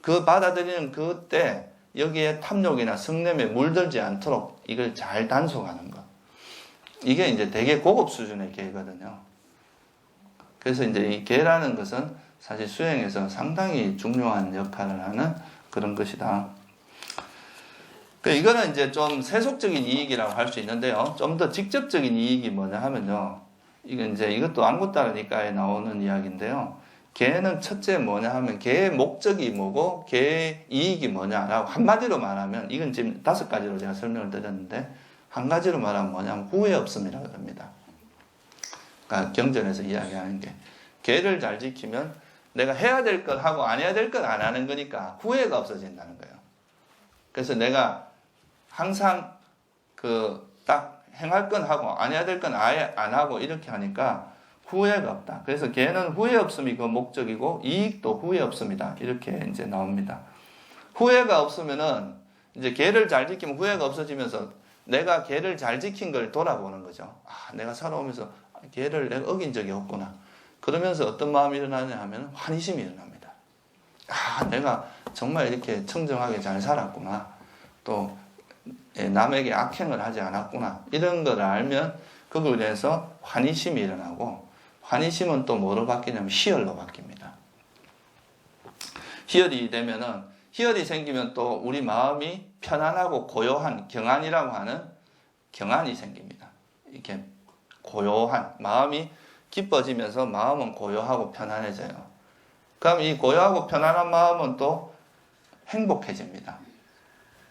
그 받아들이는 그때 여기에 탐욕이나 성냄에 물들지 않도록 이걸 잘 단속하는 것. 이게 이제 되게 고급 수준의 계거든요. 그래서 이제 이 계라는 것은 사실 수행에서 상당히 중요한 역할을 하는 그런 것이다. 이거는 이제 좀 세속적인 이익이라고 할 수 있는데요. 좀 더 직접적인 이익이 뭐냐 하면요. 이건 이제 이것도 안굿따르니까에 나오는 이야기인데요. 개는 첫째 뭐냐 하면 개의 목적이 뭐고 개의 이익이 뭐냐라고 한마디로 말하면 이건 지금 5가지로 제가 설명을 드렸는데 한 가지로 말하면 뭐냐면 후회 없음이라고 합니다. 그러니까 경전에서 이야기하는 게 개를 잘 지키면 내가 해야 될 걸 하고 안 해야 될 걸 안 하는 거니까 후회가 없어진다는 거예요. 그래서 내가 항상 딱 행할 건 하고 안 해야 될 건 아예 안 하고 이렇게 하니까 후회가 없다. 그래서 개는 후회 없음이 그 목적이고 이익도 후회 없음이다. 이렇게 이제 나옵니다. 후회가 없으면은 이제 개를 잘 지키면 후회가 없어지면서 내가 개를 잘 지킨 걸 돌아보는 거죠. 아, 내가 살아오면서 개를 내가 어긴 적이 없구나. 그러면서 어떤 마음이 일어나냐 하면 환희심이 일어납니다. 아, 내가 정말 이렇게 청정하게 잘 살았구나. 또 남에게 악행을 하지 않았구나. 이런 걸 알면 그걸 인해서 환희심이 일어나고 환희심은 또 뭐로 바뀌냐면 희열로 바뀝니다. 희열이 되면은 희열이 생기면 또 우리 마음이 편안하고 고요한 경안이라고 하는 경안이 생깁니다. 이렇게 고요한 마음이 기뻐지면서 마음은 고요하고 편안해져요. 그럼 이 고요하고 편안한 마음은 또 행복해집니다.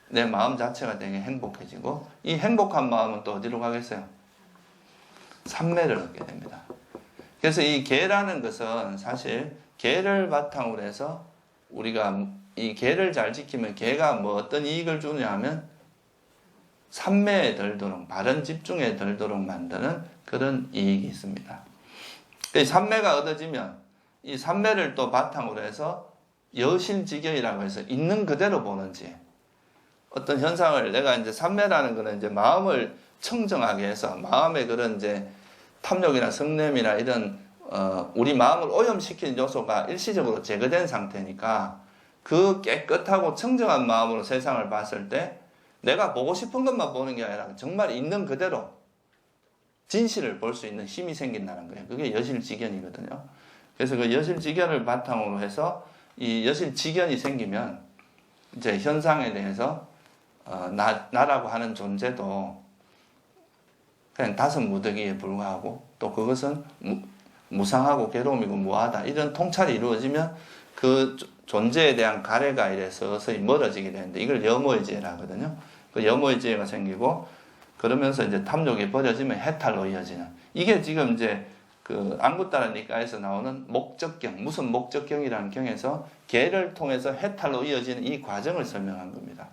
내 마음 자체가 되게 행복해지고 이 행복한 마음은 또 어디로 가겠어요? 삼매를 얻게 됩니다. 그래서 이 개라는 것은 사실 개를 바탕으로 해서 우리가 이 개를 잘 지키면 개가 뭐 어떤 이익을 주냐 하면 삼매에 들도록 바른 집중에 들도록 만드는 그런 이익이 있습니다. 이 삼매가 얻어지면 이 삼매를 또 바탕으로 해서 여실직경이라고 해서 있는 그대로 보는지 어떤 현상을 내가 이제 삼매라는 거는 이제 마음을 청정하게 해서 마음의 그런 이제 탐욕이나 성냄이나 이런 우리 마음을 오염시키는 요소가 일시적으로 제거된 상태니까 그 깨끗하고 청정한 마음으로 세상을 봤을 때 내가 보고 싶은 것만 보는 게 아니라 정말 있는 그대로 진실을 볼 수 있는 힘이 생긴다는 거예요. 그게 여실직견이거든요. 그래서 그 여실직견을 바탕으로 해서 이 여실직견이 생기면 이제 현상에 대해서 나라고 하는 존재도 그냥 다섯 무더기에 불과하고 또 그것은 무상하고 괴로움이고 무하다 이런 통찰이 이루어지면 그 존재에 대한 가래가 이래 서서히 멀어지게 되는데 이걸 염오의 지혜라 하거든요. 그 염오의 지혜가 생기고 그러면서 이제 탐욕이 버려지면 해탈로 이어지는 이게 지금 이제 그 안굿따르니까에서 나오는 목적경 무슨 목적경이라는 경에서 개를 통해서 해탈로 이어지는 이 과정을 설명한 겁니다.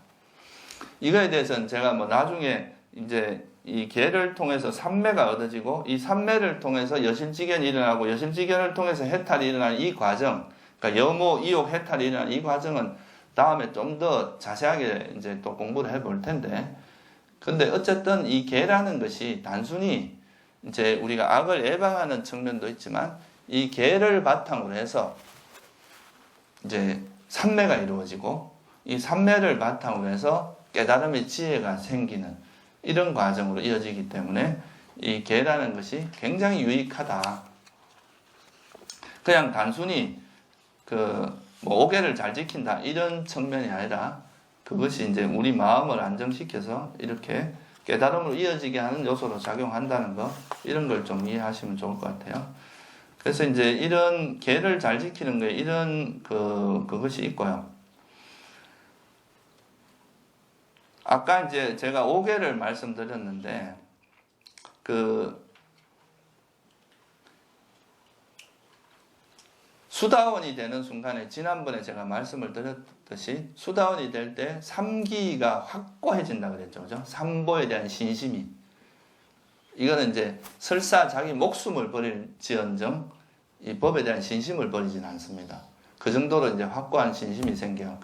이거에 대해서는 제가 뭐 나중에 이제 이 개를 통해서 삼매가 얻어지고 이 삼매를 통해서 여실직견이 일어나고 여실직견을 통해서 해탈이 일어나는 이 과정, 그러니까 염오, 이욕, 해탈이 일어나는 이 과정은 다음에 좀 더 자세하게 이제 또 공부를 해볼 텐데, 근데 어쨌든 이 개라는 것이 단순히 이제 우리가 악을 예방하는 측면도 있지만 이 개를 바탕으로 해서 이제 삼매가 이루어지고 이 삼매를 바탕으로 해서 깨달음의 지혜가 생기는 이런 과정으로 이어지기 때문에 이 개라는 것이 굉장히 유익하다. 그냥 단순히 뭐 오개를 잘 지킨다 이런 측면이 아니라 그것이 이제 우리 마음을 안정시켜서 이렇게 깨달음으로 이어지게 하는 요소로 작용한다는 거 이런 걸 좀 이해하시면 좋을 것 같아요. 그래서 이제 이런 개를 잘 지키는 거에 이런 그것이 있고요. 아까 이제 제가 5개를 말씀드렸는데, 수다원이 되는 순간에 지난번에 제가 말씀을 드렸듯이 수다원이 될 때 3기가 확고해진다 그랬죠. 그죠? 삼보에 대한 신심이. 이거는 이제 설사 자기 목숨을 버릴지언정 이 법에 대한 신심을 버리지는 않습니다. 그 정도로 이제 확고한 신심이 생겨요.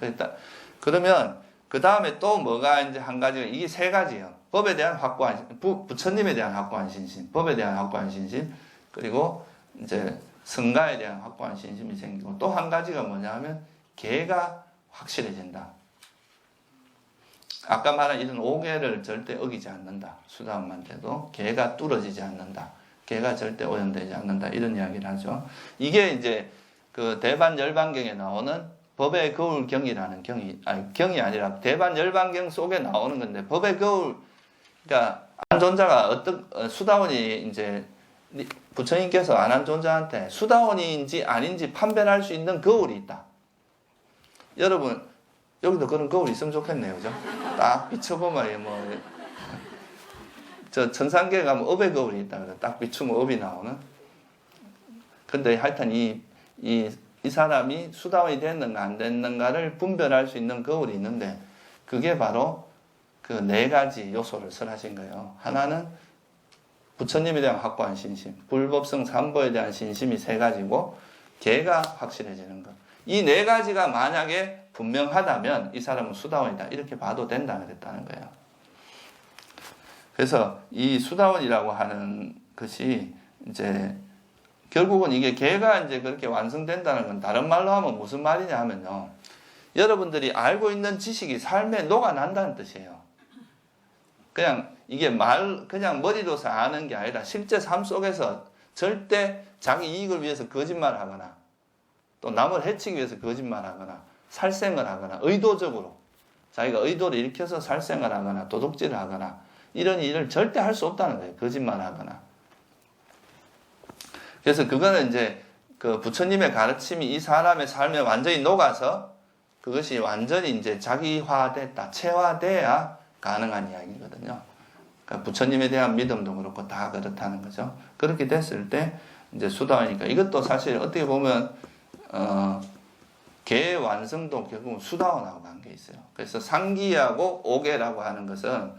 그러면 그 다음에 또 뭐가 이제 한 가지가 이게 세 가지예요. 법에 대한 확고한 부처님에 대한 확고한 신심, 법에 대한 확고한 신심, 그리고 이제 성가에 대한 확고한 신심이 생기고 또 한 가지가 뭐냐 하면 개가 확실해진다. 아까 말한 이런 5개를 절대 어기지 않는다. 수다원만 돼도 개가 뚫어지지 않는다. 개가 절대 오염되지 않는다. 이런 이야기를 하죠. 이게 이제 그 대반열반경에 나오는 법의 거울경이라는 경이 아니라 대반열반경 속에 나오는 건데 법의 거울, 그러니까 안존자가 수다원이 이제 부처님께서 아난존자한테 수다원인지 아닌지 판별할 수 있는 거울이 있다. 여러분 여기도 그런 거울이 있으면 좋겠네요, 그죠? 딱 비춰보면 저 천상계 가면 업의 거울이 있다 그래. 딱 비추면 업이 나오는. 근데 하여튼 이 사람이 수다원이 됐는가 안 됐는가를 분별할 수 있는 거울이 있는데 그게 바로 그 네 가지 요소를 설하신 거예요. 하나는 부처님에 대한 확고한 신심, 불법성 삼보에 대한 신심이 세 가지고 걔가 확실해지는 것. 이 네 가지가 만약에 분명하다면 이 사람은 수다원이다. 이렇게 봐도 된다 그랬다는 거예요. 그래서 이 수다원이라고 하는 것이 이제 결국은 이게 걔가 이제 그렇게 완성된다는 건 다른 말로 하면 무슨 말이냐 하면요. 여러분들이 알고 있는 지식이 삶에 녹아난다는 뜻이에요. 그냥 이게 그냥 머리로서 아는 게 아니라 실제 삶 속에서 절대 자기 이익을 위해서 거짓말 하거나 또 남을 해치기 위해서 거짓말 하거나 살생을 하거나 의도적으로 자기가 의도를 일으켜서 살생을 하거나 도둑질을 하거나 이런 일을 절대 할 수 없다는 거예요. 거짓말 하거나. 그래서 그거는 이제 그 부처님의 가르침이 이 사람의 삶에 완전히 녹아서 그것이 완전히 이제 자기화됐다, 체화돼야 가능한 이야기거든요. 그러니까 부처님에 대한 믿음도 그렇고 다 그렇다는 거죠. 그렇게 됐을 때 이제 수다원이니까 이것도 사실 어떻게 보면 개의 완성도 결국은 수다원하고 관계 있어요. 그래서 상기하고 오계라고 하는 것은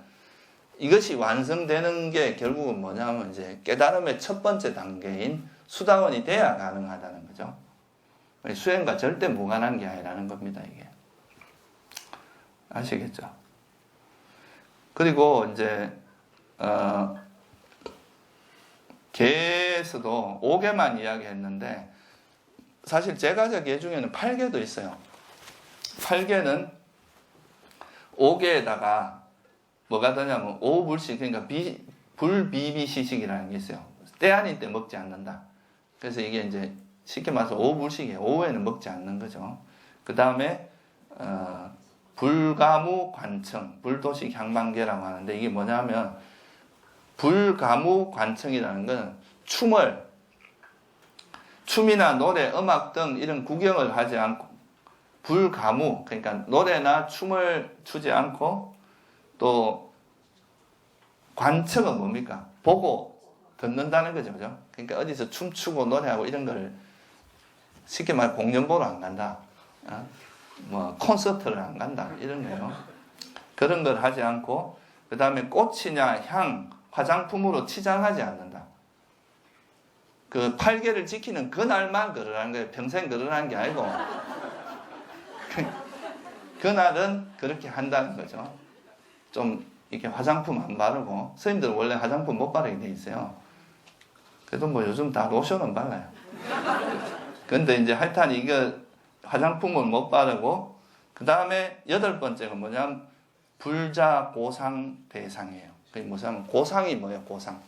이것이 완성되는 게 결국은 뭐냐면 이제 깨달음의 첫 번째 단계인 수다원이 돼야 가능하다는 거죠. 수행과 절대 무관한 게 아니라는 겁니다, 이게. 아시겠죠? 그리고 이제 개에서도 5개만 이야기했는데 사실 제가적 개 중에는 8개도 있어요. 8개는 5개에다가 뭐가 되냐면 오불식, 그러니까 불비비시식이라는 게 있어요. 때 아닌 때 먹지 않는다. 그래서 이게 이제 쉽게 말해서 오불식이에요. 오후에는 먹지 않는 거죠. 그 다음에 불가무 관청, 불도식 향방계라고 하는데 이게 뭐냐면 불가무 관청이라는 건 춤이나 노래, 음악 등 이런 구경을 하지 않고 불가무, 그러니까 노래나 춤을 추지 않고 또 관청은 뭡니까? 보고 듣는다는 거죠. 그죠? 그러니까 어디서 춤추고 노래하고 이런 걸 쉽게 말해 공연 보러 안 간다. 뭐 콘서트를 안 간다. 이런 거예요. 그런 걸 하지 않고 그 다음에 꽃이냐 향, 화장품으로 치장하지 않는다. 그 8개를 지키는 그날만 그러라는 거예요. 평생 그러라는 게 아니고 그날은 그렇게 한다는 거죠. 좀 이렇게 화장품 안 바르고 스님들은 원래 화장품 못 바르게 돼 있어요. 그래도 뭐 요즘 다 로션은 발라요. 근데 이제 하여튼 이거 화장품을 못 바르고 그 다음에 8번째가 뭐냐면 불자고상 대상이에요. 그게 뭐냐면 고상이 뭐예요? 고상.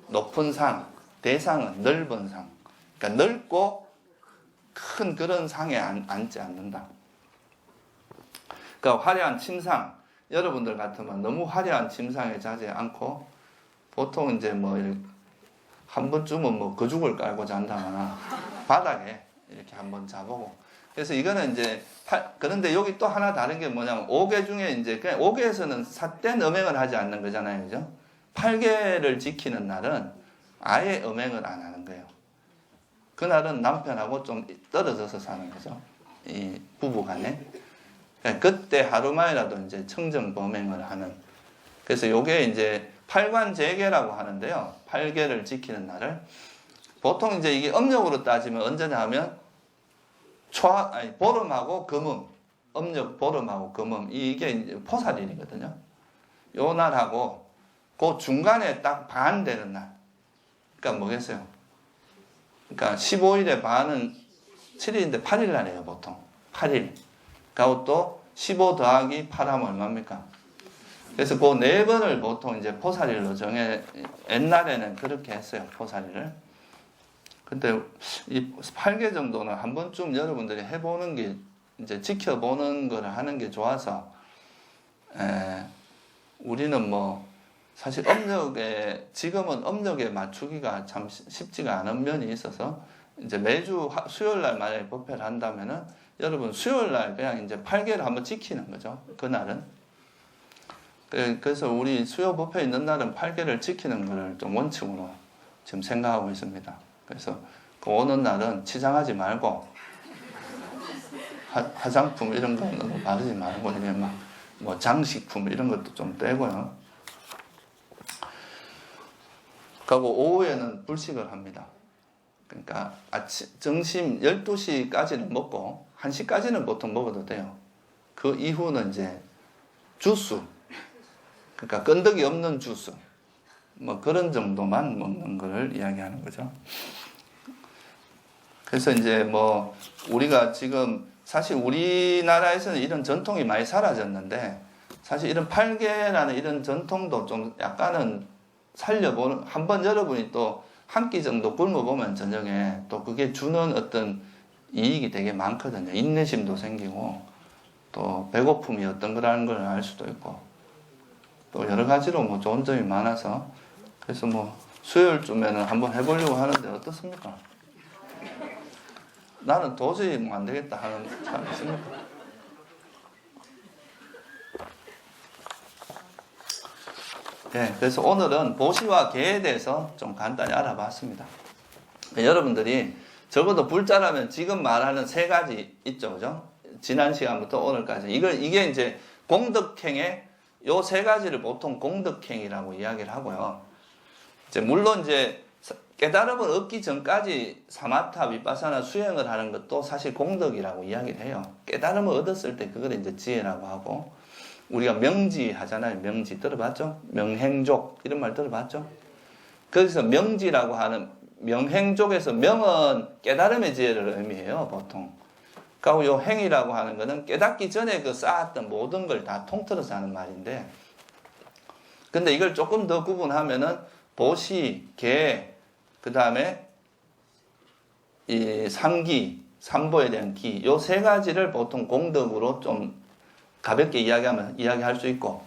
높은 상, 대상은 넓은 상. 그러니까 넓고 큰 그런 상에 앉지 않는다. 그러니까 화려한 침상, 여러분들 같으면 너무 화려한 침상에 자지 않고 보통 이제 뭐 한 번쯤은 뭐 거죽을 깔고 잔다거나 바닥에 이렇게 한번 자보고. 그래서 이거는 이제 그런데 여기 또 하나 다른 게 뭐냐면 5개 중에 이제 그냥 5개에서는 삿된 음행을 하지 않는 거잖아요, 그죠? 8개를 지키는 날은 아예 음행을 안 하는 거예요. 그날은 남편하고 좀 떨어져서 사는 거죠, 이 부부간에. 그때 하루만이라도 이제 청정범행을 하는. 그래서 요게 이제 팔관제계라고 하는데요. 8개를 지키는 날을 보통 이제 이게 음력으로 따지면 언제냐 하면 보름하고 금음, 음력 보름하고 금음 이게 이제 포살일이거든요. 요 날하고 그 중간에 딱 반 되는 날. 그러니까 뭐겠어요? 그러니까 15일에 반은 7일인데 8일 날이에요, 보통. 8일. 그리고 또 15 더하기 8 하면 얼마입니까? 그래서 그 4번을 보통 이제 포살일로 정해, 옛날에는 그렇게 했어요, 포살일을. 근데 이 8개 정도는 한 번쯤 여러분들이 해보는 게, 이제 지켜보는 걸 하는 게 좋아서, 우리는 뭐, 사실 지금은 음력에 맞추기가 참 쉽지가 않은 면이 있어서 이제 매주 수요일 날 만약에 법회를 한다면은 여러분 수요일 날 그냥 이제 8개를 한번 지키는 거죠. 그날은. 그래서 우리 수요 법회 있는 날은 8개를 지키는 거를 좀 원칙으로 지금 생각하고 있습니다. 그래서 그 오는 날은 치장하지 말고 화장품 이런 거는 바르지 말고 이게 막 뭐 장식품 이런 것도 좀 빼고요. 그리고 오후에는 불식을 합니다. 그러니까 점심 12시까지는 먹고 1시까지는 보통 먹어도 돼요. 그 이후는 이제 주스, 그러니까 끈덕이 없는 주스, 뭐 그런 정도만 먹는 걸 이야기하는 거죠. 그래서 이제 뭐 우리가 지금 사실 우리나라에서는 이런 전통이 많이 사라졌는데 사실 이런 팔계라는 이런 전통도 좀 약간은 살려보는, 한번 여러분이 또 한 끼 정도 굶어보면 저녁에 또 그게 주는 어떤 이익이 되게 많거든요. 인내심도 생기고 또 배고픔이 어떤 거라는 걸 알 수도 있고 또 여러 가지로 뭐 좋은 점이 많아서 그래서 뭐 수요일쯤에는 한번 해보려고 하는데 어떻습니까? 나는 도저히 뭐 안 되겠다 하는 사람 있습니까? 네, 그래서 오늘은 보시와 계에 대해서 좀 간단히 알아봤습니다. 여러분들이 적어도 불자라면 지금 말하는 3가지 있죠, 그죠? 지난 시간부터 오늘까지. 이게 이제 공덕행의 요 3가지를 보통 공덕행이라고 이야기를 하고요. 이제 물론 이제 깨달음을 얻기 전까지 사마타, 비파사나 수행을 하는 것도 사실 공덕이라고 이야기를 해요. 깨달음을 얻었을 때 그걸 이제 지혜라고 하고, 우리가 명지 하잖아요. 명지 들어봤죠? 명행족 이런 말 들어봤죠? 거기서 명지라고 하는 명행족에서 명은 깨달음의 지혜를 의미해요, 보통. 그리고 요 행이라고 하는 거는 깨닫기 전에 그 쌓았던 모든 걸 다 통틀어서 하는 말인데, 근데 이걸 조금 더 구분하면은 보시, 계, 그 다음에 이 삼기, 삼보에 대한 기, 요 3가지를 보통 공덕으로 좀 가볍게 이야기할 수 있고,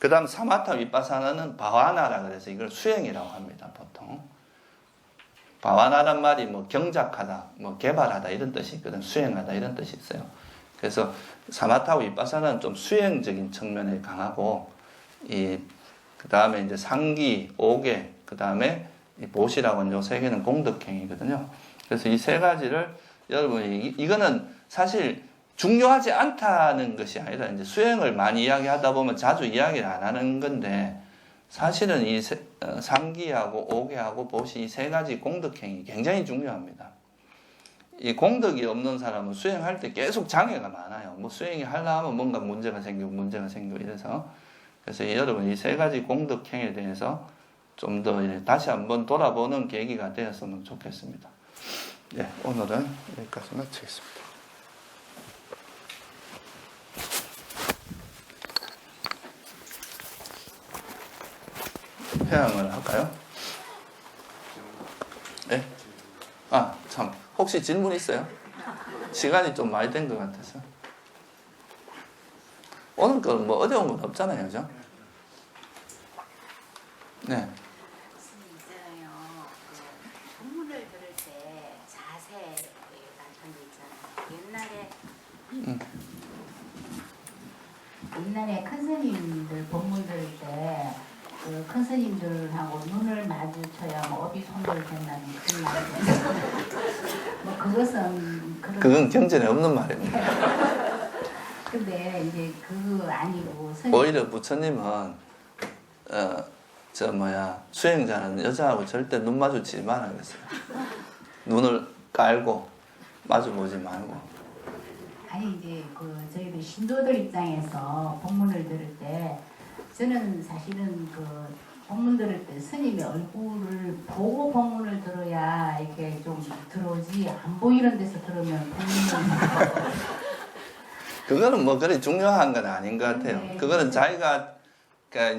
그 다음 사마타 비파사나는 바와나라 그래서 이걸 수행이라고 합니다, 보통. 바와나란 말이 뭐 경작하다, 뭐 개발하다 이런 뜻이 있거든. 수행하다 이런 뜻이 있어요. 그래서 사마타와 비파사나는 좀 수행적인 측면에 강하고, 그 다음에 이제 상기, 오계, 그 다음에 보시라고 하는 요 3개는 공덕행이거든요. 그래서 이 3가지를 여러분이, 이거는 사실 중요하지 않다는 것이 아니라 이제 수행을 많이 이야기하다 보면 자주 이야기를 안 하는 건데, 사실은 이 상기하고 오계하고 보시 이 3가지 공덕행이 굉장히 중요합니다. 이 공덕이 없는 사람은 수행할 때 계속 장애가 많아요. 뭐 수행이 하려면 뭔가 문제가 생기고 이래서. 그래서 여러분 이 3가지 공덕행에 대해서 좀 더 다시 한번 돌아보는 계기가 되었으면 좋겠습니다. 네, 오늘은 여기까지 마치겠습니다. 회항을 할까요? 네? 아, 참. 혹시 질문 있어요? 시간이 좀 많이 된 것 같아서. 오늘 건 뭐 어려운 건 없잖아요, 그죠? 네. 있잖아요. 그 본문을 들을 때 자세 같은 게 있잖아요. 옛날에 큰 스님들 본문 들을 때 그 큰 스님들하고 눈을 마주쳐야 뭐 업이 손절된다는 그런 말이 있어요. 뭐 그건 경전에 없는 말입니다. 근데 이제 그거 아니고 오히려 부처님은 수행자는 여자하고 절대 눈 마주치지 말라 그랬어요. 눈을 깔고 마주보지 말고. 아니 이제 저희들 신도들 입장에서 본문을 들을 때 저는 사실은 본문 들을 때 스님의 얼굴을 보고 본문을 들어야 이렇게 좀 들어오지 안 보이는 데서 들으면 본문을 그거는 뭐 그리 중요한 건 아닌 것 같아요. 네. 그거는 자기가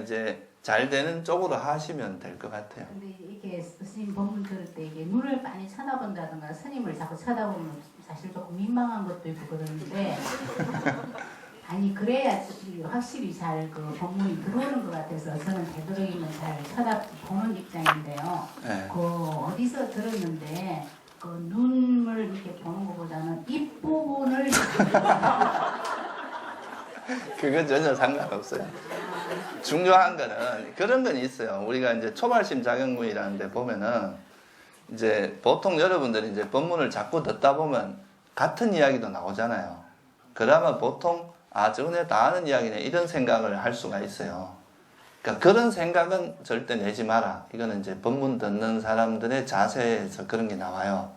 이제 잘 되는 쪽으로 하시면 될 것 같아요. 근데 이게 스님 본문 들을 때 이게 눈을 많이 쳐다본다든가 스님을 자꾸 쳐다보면 사실 조금 민망한 것도 있고 그러는데 아니 그래야 확실히 잘 그 법문이 들어오는 것 같아서 저는 되도록이면 잘 쳐다보는 입장인데요. 예. 그 어디서 들었는데 그 눈을 이렇게 보는 것보다는 입 부분을 그건 전혀 상관없어요. 중요한 거는 그런 건 있어요. 우리가 이제 초발심 자격문이라는 데 보면은 이제 보통 여러분들이 이제 법문을 자꾸 듣다 보면 같은 이야기도 나오잖아요. 그러면 보통 저거네 다 아는 이야기네 이런 생각을 할 수가 있어요. 그러니까 그런 생각은 절대 내지 마라. 이거는 이제 법문 듣는 사람들의 자세에서 그런 게 나와요.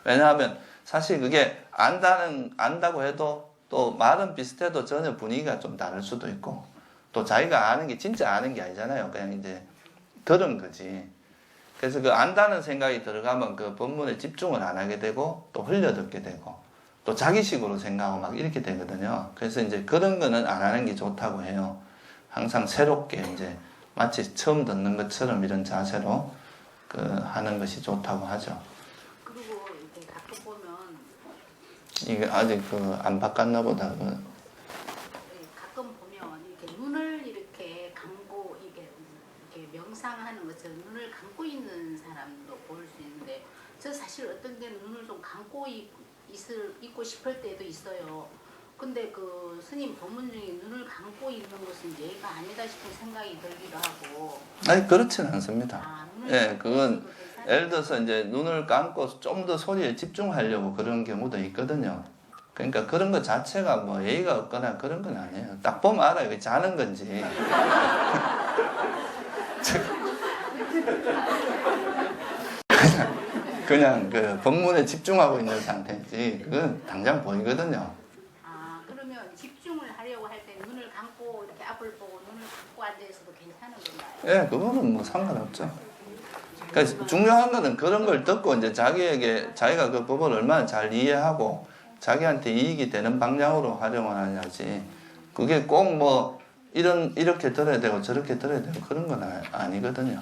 왜냐하면 사실 그게 안다고 해도 또 말은 비슷해도 전혀 분위기가 좀 다를 수도 있고 또 자기가 아는 게 진짜 아는 게 아니잖아요. 그냥 이제 들은 거지. 그래서 그 안다는 생각이 들어가면 그 법문에 집중을 안 하게 되고 또 흘려듣게 되고 또 자기식으로 생각하고 막 이렇게 되거든요. 그래서 이제 그런 거는 안 하는 게 좋다고 해요. 항상 새롭게 이제 마치 처음 듣는 것처럼 이런 자세로 그 하는 것이 좋다고 하죠. 그리고 이렇게 가끔 보면 이게 아직 그 안 바꿨나 보다. 가끔 보면 이렇게 눈을 이렇게 감고 이렇게 명상하는 것처럼 눈을 감고 있는 사람도 볼 수 있는데 저 사실 어떤 데는 눈을 좀 감고 있고 싶을 때도 있어요. 근데 그 스님 법문 중에 눈을 감고 있는 것은 예가 아니다 싶은 생각이 들기도 하고. 아니 그렇지는 않습니다. 눈을 예, 감고 그건 있어도 괜찮아요? 예를 들어서 이제 눈을 감고 좀 더 소리에 집중하려고 그런 경우도 있거든요. 그러니까 그런 것 자체가 뭐 예의가 없거나 그런 건 아니에요. 딱 보면 알아요. 이게 자는 건지. 그냥 그 법문에 집중하고 있는 상태인지 그건 당장 보이거든요. 그러면 집중을 하려고 할 때 눈을 감고 이렇게 앞을 보고 눈을 감고 앉아 있어도 괜찮은 건가요? 예, 그거는 뭐 상관없죠. 그러니까 중요한 거는 그런 걸 듣고 이제 자기가 그 법을 얼마나 잘 이해하고 자기한테 이익이 되는 방향으로 활용을 하냐지. 그게 꼭 뭐 이렇게 들어야 되고 저렇게 들어야 되고 그런 건 아니거든요.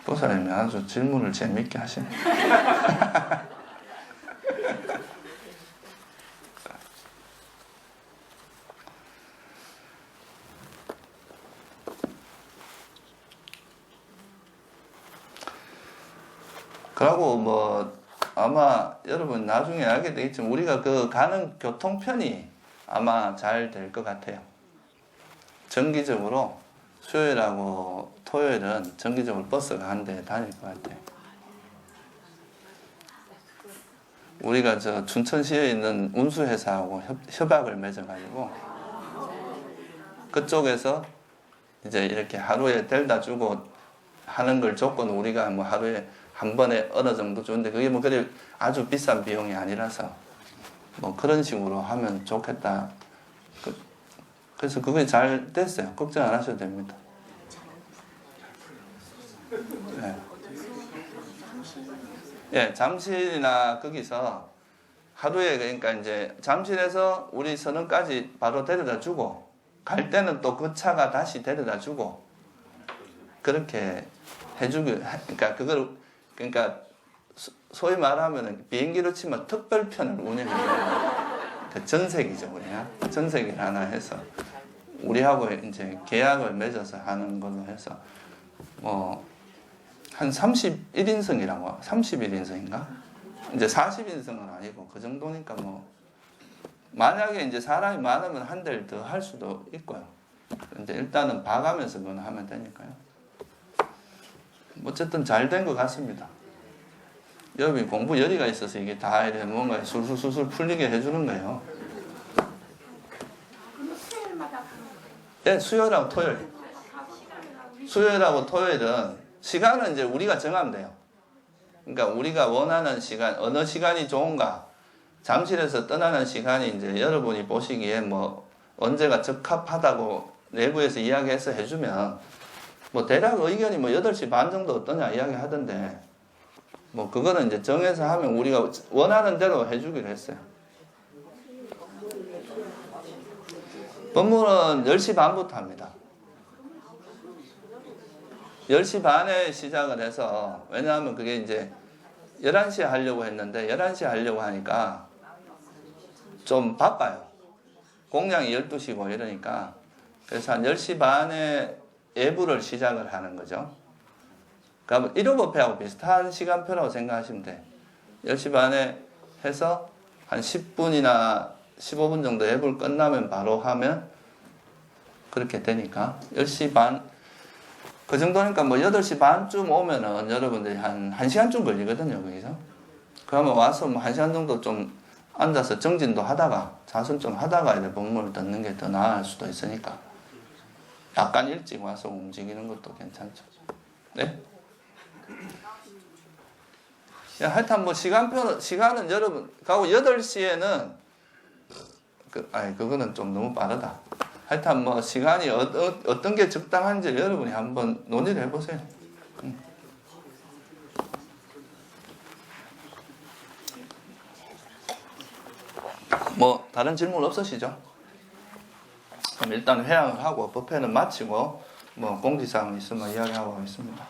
보살님이 아주 질문을 재밌게 하시네. 그리고 뭐 아마 여러분 나중에 알게 되겠지만 우리가 그 가는 교통편이 아마 잘 될 것 같아요. 정기적으로 수요일하고 토요일은 정기적으로 버스가 한 대 다닐 것 같아요. 우리가 저 춘천시에 있는 운수회사하고 협약을 맺어가지고 그쪽에서 이제 이렇게 하루에 데려다 주고 하는 걸 조건 우리가 뭐 하루에 한 번에 어느 정도 주는데 그게 뭐 그래 아주 비싼 비용이 아니라서 뭐 그런 식으로 하면 좋겠다. 그래서 그게 잘 됐어요. 걱정 안 하셔도 됩니다. 네. 예, 잠실이나 거기서 하루에 그러니까 이제 잠실에서 우리 선원까지 바로 데려다 주고 갈 때는 또 그 차가 다시 데려다 주고 그렇게 해주기 그러니까 소위 말하면 비행기로 치면 특별편을 운영해요. 그 전세기죠, 우리가 전세기를 하나 해서 우리하고 이제 계약을 맺어서 하는 걸로 해서 뭐 한 31인승이라고 31인승인가? 이제 40인승은 아니고 그 정도니까 뭐 만약에 이제 사람이 많으면 한 대를 더 할 수도 있고요. 근데 일단은 봐가면서 그건 하면 되니까요. 어쨌든 잘 된 것 같습니다. 여러분이 공부 열의가 있어서 이게 다 이래 뭔가 술술술술 풀리게 해주는 거예요. 네, 수요일하고 토요일. 수요일하고 토요일은 시간은 이제 우리가 정하면 돼요. 그러니까 우리가 원하는 시간, 어느 시간이 좋은가. 잠실에서 떠나는 시간이 이제 여러분이 보시기에 뭐 언제가 적합하다고 내부에서 이야기해서 해주면 뭐 대략 의견이 뭐 8시 반 정도 어떠냐 이야기 하던데 뭐 그거는 이제 정해서 하면 우리가 원하는 대로 해주기로 했어요. 법문은 10시 반부터 합니다. 10시 반에 시작을 해서 왜냐하면 그게 이제 11시에 하려고 했는데 11시에 하려고 하니까 좀 바빠요. 공양이 12시고 이러니까. 그래서 한 10시 반에 예불을 시작을 하는 거죠. 그러면 1호 법회하고 비슷한 시간표라고 생각하시면 돼. 10시 반에 해서 한 10분이나 15분 정도 예불 끝나면 바로 하면 그렇게 되니까 10시 반, 그 정도니까 뭐 8시 반쯤 오면은 여러분들이 한 1시간쯤 걸리거든요, 거기서. 그러면 와서 뭐 1시간 정도 좀 앉아서 정진도 하다가, 자순 좀 하다가 이제 법문을 듣는 게 더 나을 수도 있으니까. 약간 일찍 와서 움직이는 것도 괜찮죠. 네? 야, 하여튼 뭐 시간은 여러분, 가고 8시에는, 그거는 좀 너무 빠르다. 하여튼 뭐 시간이 어떤 게 적당한지 여러분이 한번 논의를 해보세요. 뭐 다른 질문 없으시죠? 그럼 일단 회양을 하고 법회는 마치고 뭐 공지사항 있으면 이야기하고 하겠습니다.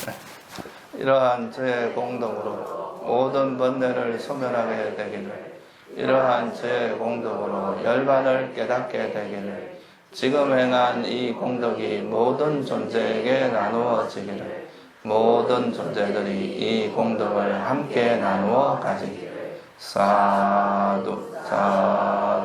네. 이러한 저의 공덕으로 모든 번뇌를 소멸하게 되기를, 이러한 저의 공덕으로 열반을 깨닫게 되기를, 지금 행한 이 공덕이 모든 존재에게 나누어지기를, 모든 존재들이 이 공덕을 함께 나누어 가지기를. 사두 사두.